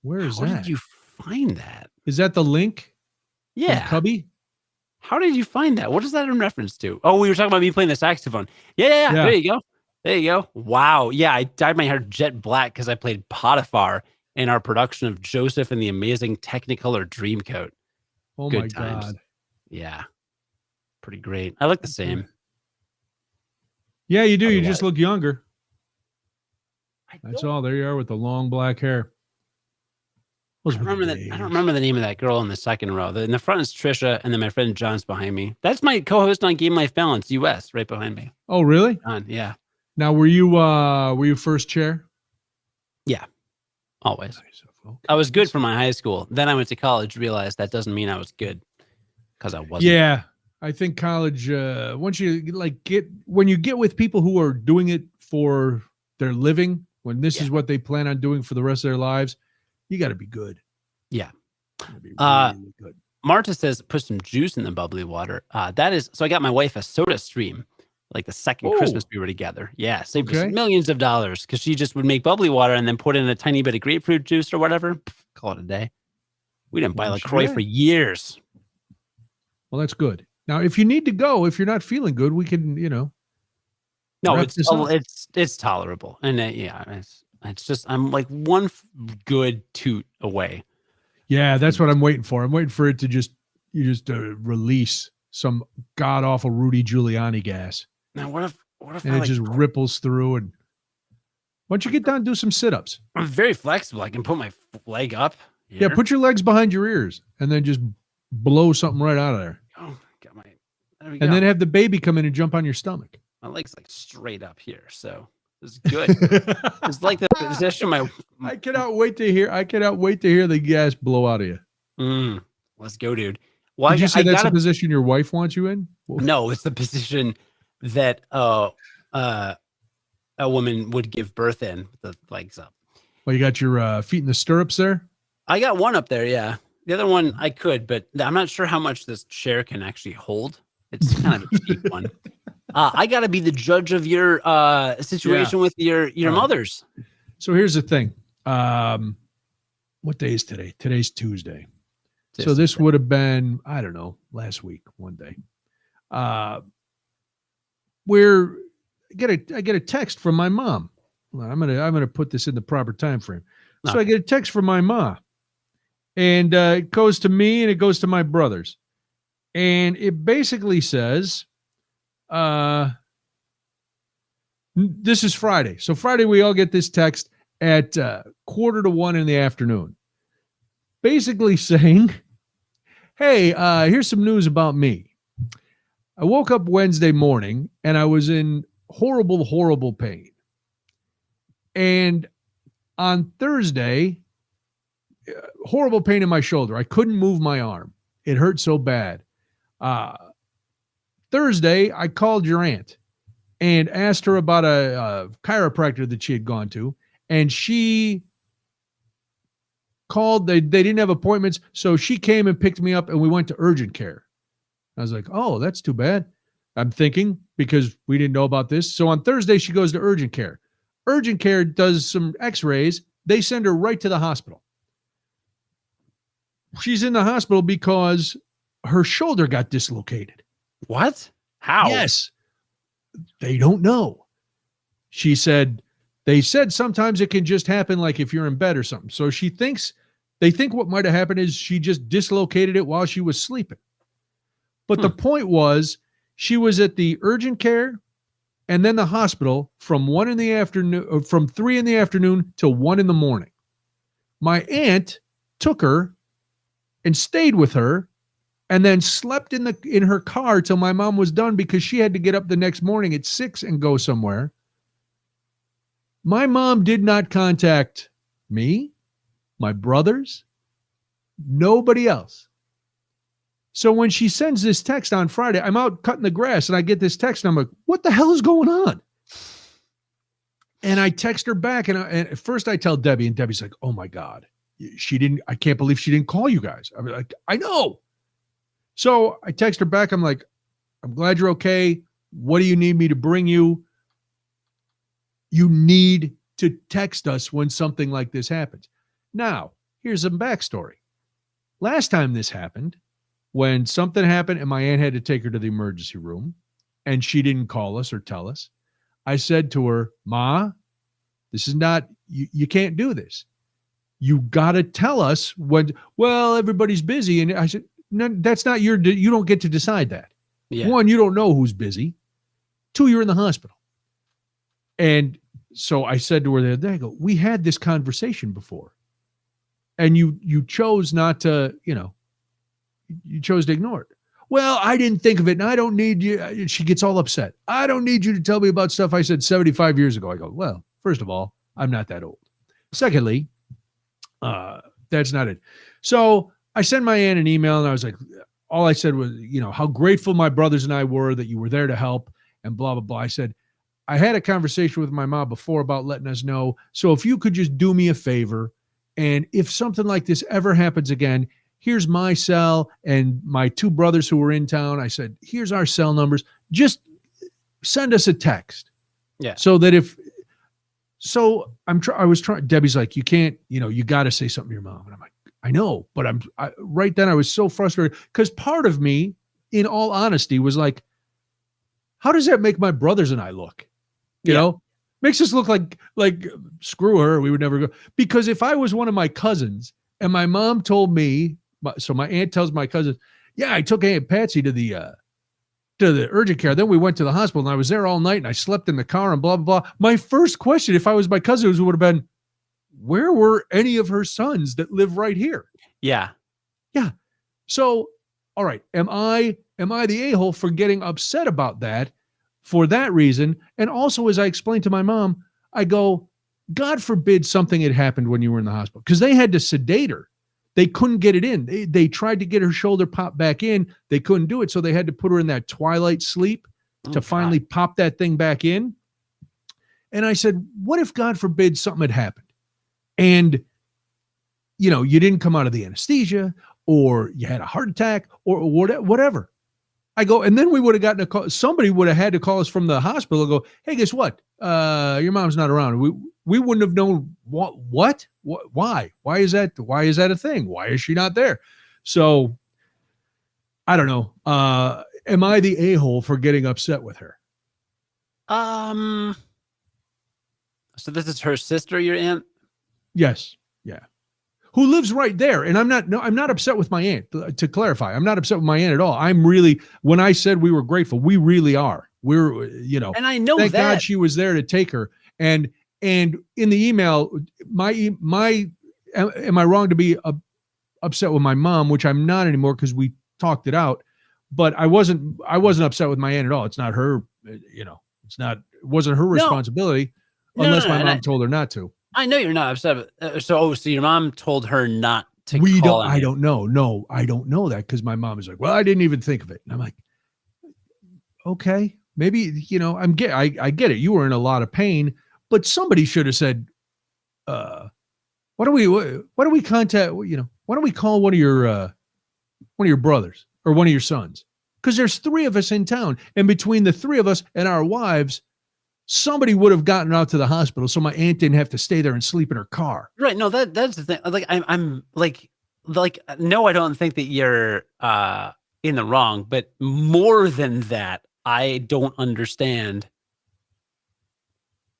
Where is How that? did you find that? Is that the link? From Yeah. Cubby? How did you find that? What is that in reference to? Oh, we were talking about me playing the saxophone. Yeah. There you go. There you go. Wow. Yeah, I dyed my hair jet black because I played Potiphar in our production of Joseph and the Amazing Technicolor Dreamcoat. Oh Good my times. God. Yeah. Pretty great. I look the same. Yeah, you do. You Otherwise- just look younger. I That's don't- all. There you are with the long black hair. I don't remember the name of that girl in the second row. In the front is Trisha, and then my friend John's behind me. That's my co-host on Game Life Balance US, right behind me. Oh, really? John, yeah. Now, were you first chair? Always. Nice. Okay. I was good for my high school. Then I went to college, realized that doesn't mean I was good because I wasn't. Yeah, I think college. Once you when you get with people who are doing it for their living, when this is what they plan on doing for the rest of their lives, you got to be good. Yeah. Be really good. Marta says put some juice in the bubbly water. That is so. I got my wife a Soda Stream, like the second Christmas we were together. Yeah, saved us millions of dollars because she just would make bubbly water and then put in a tiny bit of grapefruit juice or whatever. Call it a day. We didn't buy LaCroix for years. Well, that's good. Now, if you need to go, if you're not feeling good, we can, No, wrap this up. it's tolerable, and it's just I'm like one good toot away. Yeah, that's what I'm waiting for. I'm waiting for it to just release some god awful Rudy Giuliani gas. Now, what if and it just ripples through? And why don't you get down and do some sit-ups? I'm very flexible. I can put my leg up. Here. Yeah, put your legs behind your ears and then just blow something right out of there. Oh, got my. There we And go. then have the baby come in and jump on your stomach. My leg's like straight up here, so it's good. It's like the position of my. I cannot wait to hear the gas blow out of you. Let's go, dude. Well, Did you say that's the position your wife wants you in? No, it's the position that a woman would give birth in with the legs up. Well, you got your feet in the stirrups there? I got one up there, yeah. The other one I could, but I'm not sure how much this chair can actually hold. It's kind of a cheap one. I got to be the judge of your situation with your mothers. So here's the thing. What day is today? Today's Tuesday. So this would have been, I don't know, last week, one day. I get a text from my mom. Well, I'm gonna put this in the proper time frame. So I get a text from my mom, and it goes to me and it goes to my brothers, and it basically says, "This is Friday." So Friday we all get this text at 12:45 in the afternoon, basically saying, "Hey, here's some news about me. I woke up Wednesday morning and I was in horrible, horrible pain. And on Thursday, horrible pain in my shoulder. I couldn't move my arm. It hurt so bad. Thursday, I called your aunt and asked her about a chiropractor that she had gone to. And she called. They didn't have appointments. So she came and picked me up and we went to urgent care." I was like, "Oh, that's too bad." I'm thinking, because we didn't know about this. So on Thursday, she goes to urgent care. Urgent care does some x-rays. They send her right to the hospital. She's in the hospital because her shoulder got dislocated. What? How? Yes. They don't know. She said, they said sometimes it can just happen like if you're in bed or something. So they think what might have happened is she just dislocated it while she was sleeping. But the point was, she was at the urgent care and then the hospital from 3 in the afternoon to 1 in the morning. My aunt took her and stayed with her and then slept in her car till my mom was done because she had to get up the next morning at 6 and go somewhere. My mom did not contact me, my brothers, nobody else. So when she sends this text on Friday, I'm out cutting the grass and I get this text and I'm like, what the hell is going on? And I text her back and at first I tell Debbie and Debbie's like, oh my God, I can't believe she didn't call you guys. I'm like, I know. So I text her back. I'm like, I'm glad you're okay. What do you need me to bring you? You need to text us when something like this happens. Now, here's some backstory. Last time this happened, when something happened and my aunt had to take her to the emergency room and she didn't call us or tell us, I said to her, Ma, this is not, you can't do this. You got to tell us when, well, everybody's busy. And I said, no, that's not you don't get to decide that. Yeah. One, you don't know who's busy. Two, you're in the hospital. And so I said to her the other day, I go, we had this conversation before. And you chose not to, you chose to ignore it. Well, I didn't think of it and I don't need you. She gets all upset. I don't need you to tell me about stuff I said 75 years ago. I go, well, first of all, I'm not that old. Secondly, that's not it. So I sent my aunt an email and I was like, all I said was, how grateful my brothers and I were that you were there to help and blah, blah, blah. I said, I had a conversation with my mom before about letting us know. So if you could just do me a favor, and if something like this ever happens again, here's my cell and my two brothers who were in town. I said, here's our cell numbers. Just send us a text. Yeah. So that I was trying, Debbie's like, you can't, you got to say something to your mom. And I'm like, I know, but right then I was so frustrated because part of me, in all honesty, was like, how does that make my brothers and I look? You know, makes us look like screw her. We would never go. Because if I was one of my cousins and my mom told me, so my aunt tells my cousin, yeah, I took Aunt Patsy to the urgent care. Then we went to the hospital and I was there all night and I slept in the car and blah, blah, blah. My first question, if I was my cousin, would have been, where were any of her sons that live right here? Yeah. Yeah. So, all right. Am I the a-hole for getting upset about that for that reason? And also, as I explained to my mom, I go, God forbid something had happened when you were in the hospital, because they had to sedate her. They couldn't get it in. They tried to get her shoulder popped back in. They couldn't do it. So they had to put her in that twilight sleep to finally pop that thing back in. And I said, what if God forbid something had happened? And, you didn't come out of the anesthesia or you had a heart attack or whatever. I go, and then we would have gotten a call. Somebody would have had to call us from the hospital and go, hey, guess what? Your mom's not around. We wouldn't have known what, why is that? Why is that a thing? Why is she not there? So I don't know. Am I the a-hole for getting upset with her? So this is her sister, your aunt? Yes. Yeah. Who lives right there. And I'm not upset with my aunt, to clarify. I'm not upset with my aunt at all. I'm really, when I said we were grateful, we really are. We're, and I know thank that God she was there to take her. And in the email, am I wrong to be upset with my mom, which I'm not anymore because we talked it out, but I wasn't upset with my aunt at all. It's not her, it wasn't her responsibility unless my mom told her not to. I know you're not upset. So your mom told her not to call I don't know. No, I don't know that because my mom is like, well, I didn't even think of it. And I'm like, okay, maybe, I get it. You were in a lot of pain, but somebody should have said, why don't we contact, why don't we call one of your brothers or one of your sons? Because there's three of us in town, and between the three of us and our wives, somebody would have gotten her out to the hospital so my aunt didn't have to stay there and sleep in her car. Right. No, that's the thing. Like I'm like no, I don't think that you're in the wrong, but more than that, I don't understand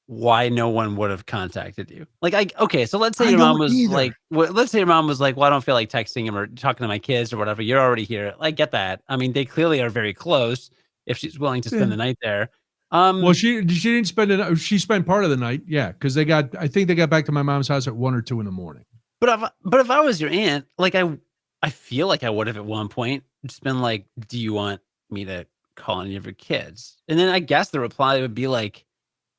why no one would have contacted you. Like, okay, so let's say your mom was like, let's say your mom was like, well, I don't feel like texting him or talking to my kids or whatever. You're already here. I get that. I mean, they clearly are very close if she's willing to spend the night there. Well, she didn't spend it. She spent part of the night. Yeah. Cause I think they got back to my mom's house at 1 or 2 in the morning. But if I was your aunt, like I feel like I would have at one point just been like, do you want me to call any of your kids? And then I guess the reply would be like,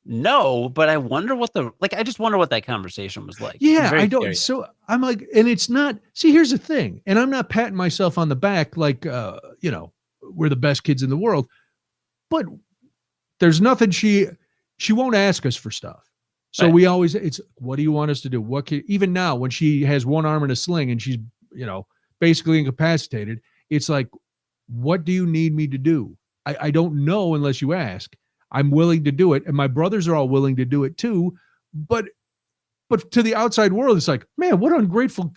no, but I wonder I just wonder what that conversation was like. Yeah, I don't. Curious. So I'm like, and it's not, see, here's the thing. And I'm not patting myself on the back like, we're the best kids in the world, but there's nothing she won't ask us for stuff. So right. We always, it's, what do you want us to do? Even now when she has one arm in a sling and she's, basically incapacitated, it's like, what do you need me to do? I don't know unless you ask. I'm willing to do it. And my brothers are all willing to do it too. But to the outside world, it's like, man, what ungrateful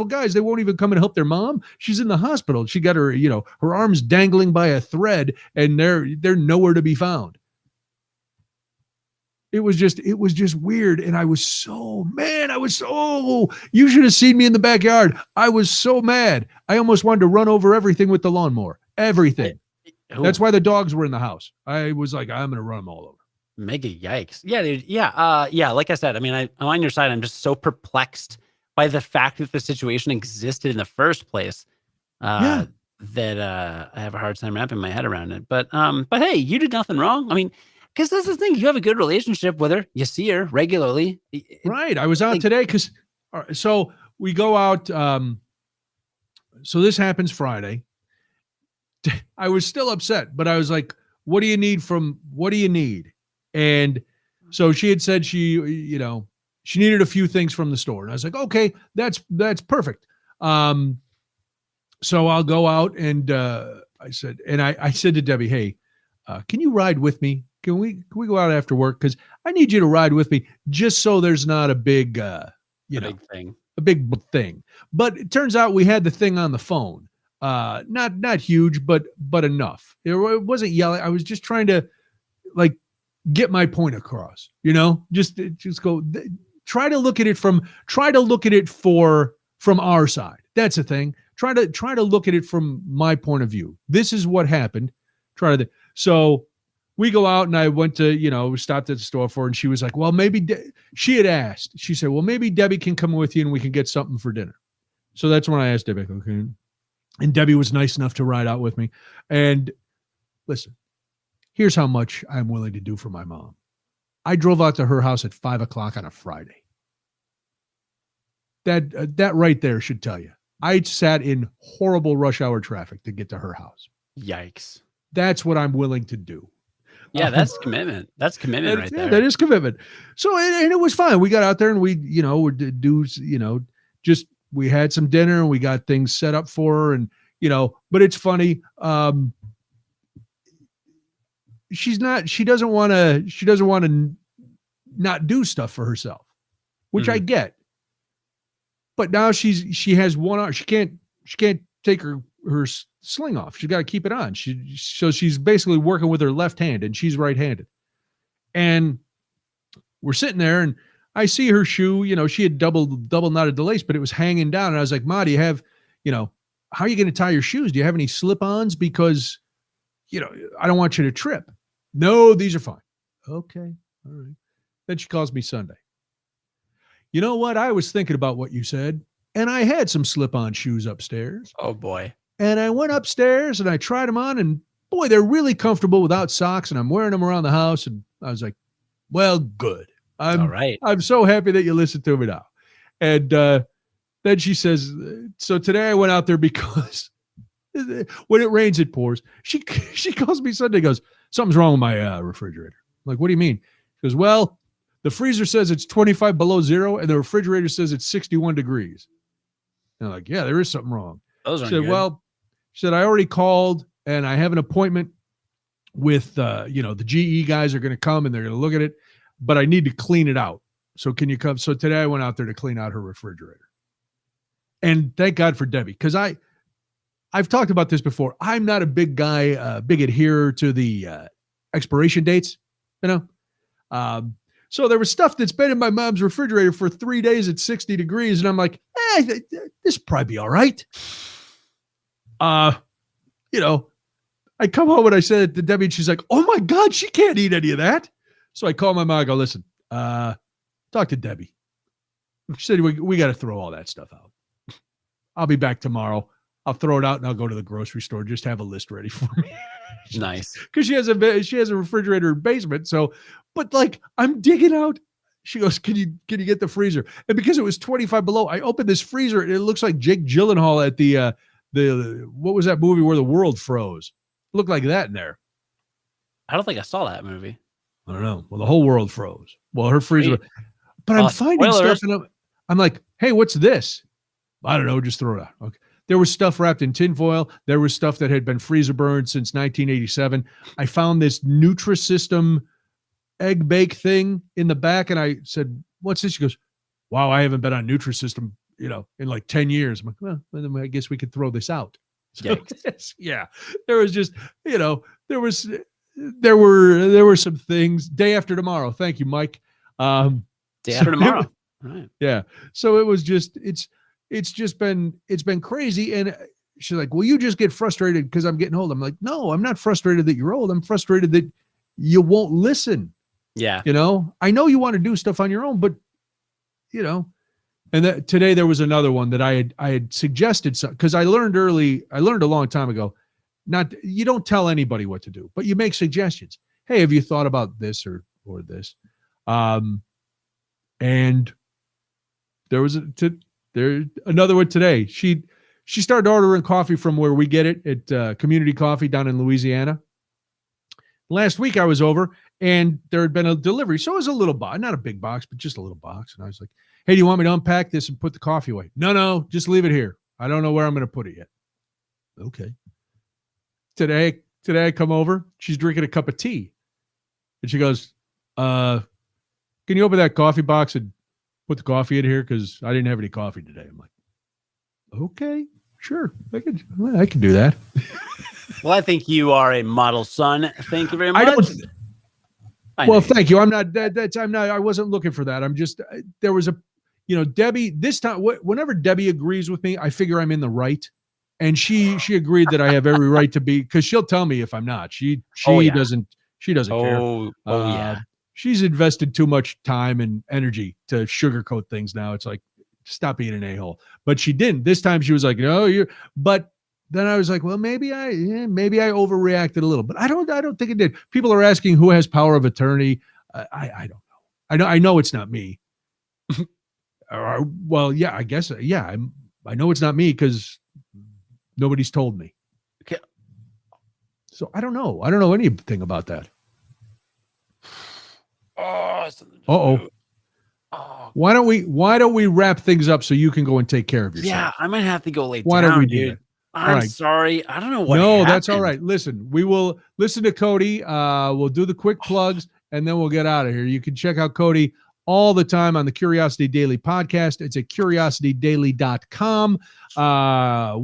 guys. They won't even come and help their mom. She's in the hospital. She got her, her arms dangling by a thread and they're nowhere to be found. It was just weird. And you should have seen me in the backyard. I was so mad. I almost wanted to run over everything with the lawnmower. Everything. That's why the dogs were in the house. I was like, I'm going to run them all over. Mega yikes. Yeah, dude. Yeah. Yeah. Like I said, I mean, I'm on your side. I'm just so perplexed by the fact that the situation existed in the first place. That I have a hard time wrapping my head around it. But hey, you did nothing wrong. I mean, because that's the thing. You have a good relationship with her. You see her regularly. Right. I was out today because, so we go out. So this happens Friday. I was still upset, but I was like, what do you need? And so she had said she needed a few things from the store. And I was like, okay, that's perfect. So I'll go out and I said to Debbie, hey, can you ride with me? Can we go out after work? Because I need you to ride with me just so there's not a big, big thing. But it turns out we had the thing on the phone. Not huge, but enough. It wasn't yelling. I was just trying to get my point across, just go try to look at it from our side. That's the thing. Try to look at it from my point of view. This is what happened. So we go out and I went to, stopped at the store for her and she was like, well, maybe she had asked, she said, well, maybe Debbie can come with you and we can get something for dinner. So that's when I asked Debbie, okay. And Debbie was nice enough to ride out with me. And listen, here's how much I'm willing to do for my mom. I drove out to her house at 5:00 on a Friday. That right there should tell you. I sat in horrible rush hour traffic to get to her house. Yikes. That's what I'm willing to do. Yeah, that's commitment. That's commitment right there. That is commitment. So, and it was fine. We got out there and we we had some dinner and we got things set up for her and, but it's funny. She doesn't want to not do stuff for herself, which I get. But now she has one arm. She can't take her sling off. She's got to keep it on. So she's basically working with her left hand and she's right-handed. And we're sitting there and I see her shoe, she had double knotted the lace, but it was hanging down. And I was like, Ma, do you have, how are you going to tie your shoes? Do you have any slip-ons? Because, I don't want you to trip. No, these are fine. Okay. All right. Then she calls me Sunday. You know what? I was thinking about what you said, and I had some slip-on shoes upstairs. Oh, boy. And I went upstairs and I tried them on, and boy, they're really comfortable without socks, and I'm wearing them around the house. And I was like, well, good. All right. I'm so happy that you listened to me now. And then she says, so today I went out there because when it rains, it pours. She calls me Sunday, goes, something's wrong with my refrigerator. I'm like, what do you mean? She goes, well, the freezer says it's 25 below zero and the refrigerator says it's 61 degrees. And I'm like, yeah, there is something wrong. Those aren't good. Well, she said, I already called and I have an appointment with, the GE guys are going to come and they're going to look at it, but I need to clean it out. So can you come? So today I went out there to clean out her refrigerator. And thank God for Debbie, because I've talked about this before. I'm not a big guy, big adherer to the expiration dates, so there was stuff that's been in my mom's refrigerator for 3 days at 60 degrees. And I'm like, this will probably be all right. I come home and I said it to Debbie and she's like, oh my God, she can't eat any of that. So I call my mom, I go, listen, talk to Debbie. She said, we got to throw all that stuff out. I'll be back tomorrow. I'll throw it out and I'll go to the grocery store. Just have a list ready for me. Nice. Because she has a refrigerator in the basement. So, but like I'm digging out. She goes, can you get the freezer? And because it was 25 below, I opened this freezer and it looks like Jake Gyllenhaal at the what was that movie where the world froze? It looked like that in there. I don't think I saw that movie. I don't know. Well, the whole world froze. Well, her freezer, but I'm finding spoilers. stuff and I'm like, hey, what's this? I don't know. Just throw it out. Okay. There was stuff wrapped in tinfoil. There was stuff that had been freezer burned since 1987. I found this Nutrisystem egg bake thing in the back. And I said, what's this? She goes, wow, I haven't been on Nutrisystem, in like 10 years. I'm like, well, then I guess we could throw this out. So, yeah, there was just, there were some things. Day after tomorrow. Thank you, Mike. Day after tomorrow. Right. Yeah. So it was just, it's been crazy. And she's like, well, you just get frustrated because I'm getting old. I'm like, no, I'm not frustrated that you're old. I'm frustrated that you won't listen. Yeah. I know you want to do stuff on your own, but and that today there was another one that I had suggested because I learned a long time ago, you don't tell anybody what to do, but you make suggestions. Hey, have you thought about this or this? And there was another one today. She started ordering coffee from where we get it at Community Coffee down in Louisiana. Last week I was over and there had been a delivery. So it was a little box, not a big box, but just a little box. And I was like, hey, do you want me to unpack this and put the coffee away? No, just leave it here. I don't know where I'm going to put it yet. Okay. Today I come over. She's drinking a cup of tea. And she goes, can you open that coffee box and put the coffee in here? Because I didn't have any coffee today. I'm like, okay, sure. I can do that. Well, I think you are a model son. Thank you very much. Thank you. I'm not, I wasn't looking for that. I'm just, there was Debbie, this time, whenever Debbie agrees with me, I figure I'm in the right. And she agreed that I have every right to be, because she'll tell me if I'm not. She doesn't care. Oh, yeah. She's invested too much time and energy to sugarcoat things now. It's like, stop being an a-hole. But she didn't. This time she was like, no, but then I was like, well, maybe I overreacted a little, but I don't think it did. People are asking who has power of attorney. I don't know. I know it's not me. Well, yeah, I guess. Yeah, I know it's not me because nobody's told me. Okay. So I don't know. I don't know anything about that. Oh. Why don't we wrap things up so you can go and take care of yourself? Yeah, I might have to go lay down. Why don't we do that? I'm sorry. I don't know what No, happened. That's all right. Listen, we will listen to Cody. We'll do the quick plugs and then we'll get out of here. You can check out Cody all the time on the Curiosity Daily podcast. It's at curiositydaily.com.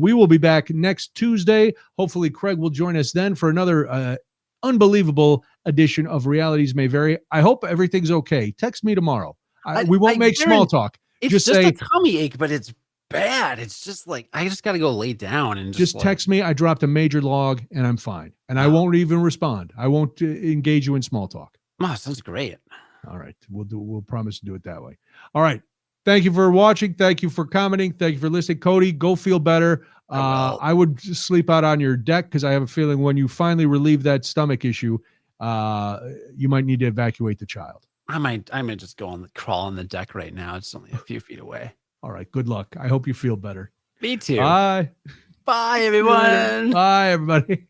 We will be back next Tuesday. Hopefully Craig will join us then for another unbelievable edition of Realities May Vary. I hope everything's okay. Text me tomorrow. We won't make small talk. It's just say, a tummy ache, but it's bad. It's just like, I just got to go lay down and just text me. I dropped a major log and I'm fine. And I won't even respond. I won't engage you in small talk. Oh, sounds great. All right. We'll promise to do it that way. All right. Thank you for watching. Thank you for commenting. Thank you for listening. Cody, go feel better. I would sleep out on your deck because I have a feeling when you finally relieve that stomach issue, you might need to evacuate the child. I might just crawl on the deck right now. It's only a few feet away. All right. Good luck. I hope you feel better. Me too. Bye. Bye, everyone. Bye, everybody.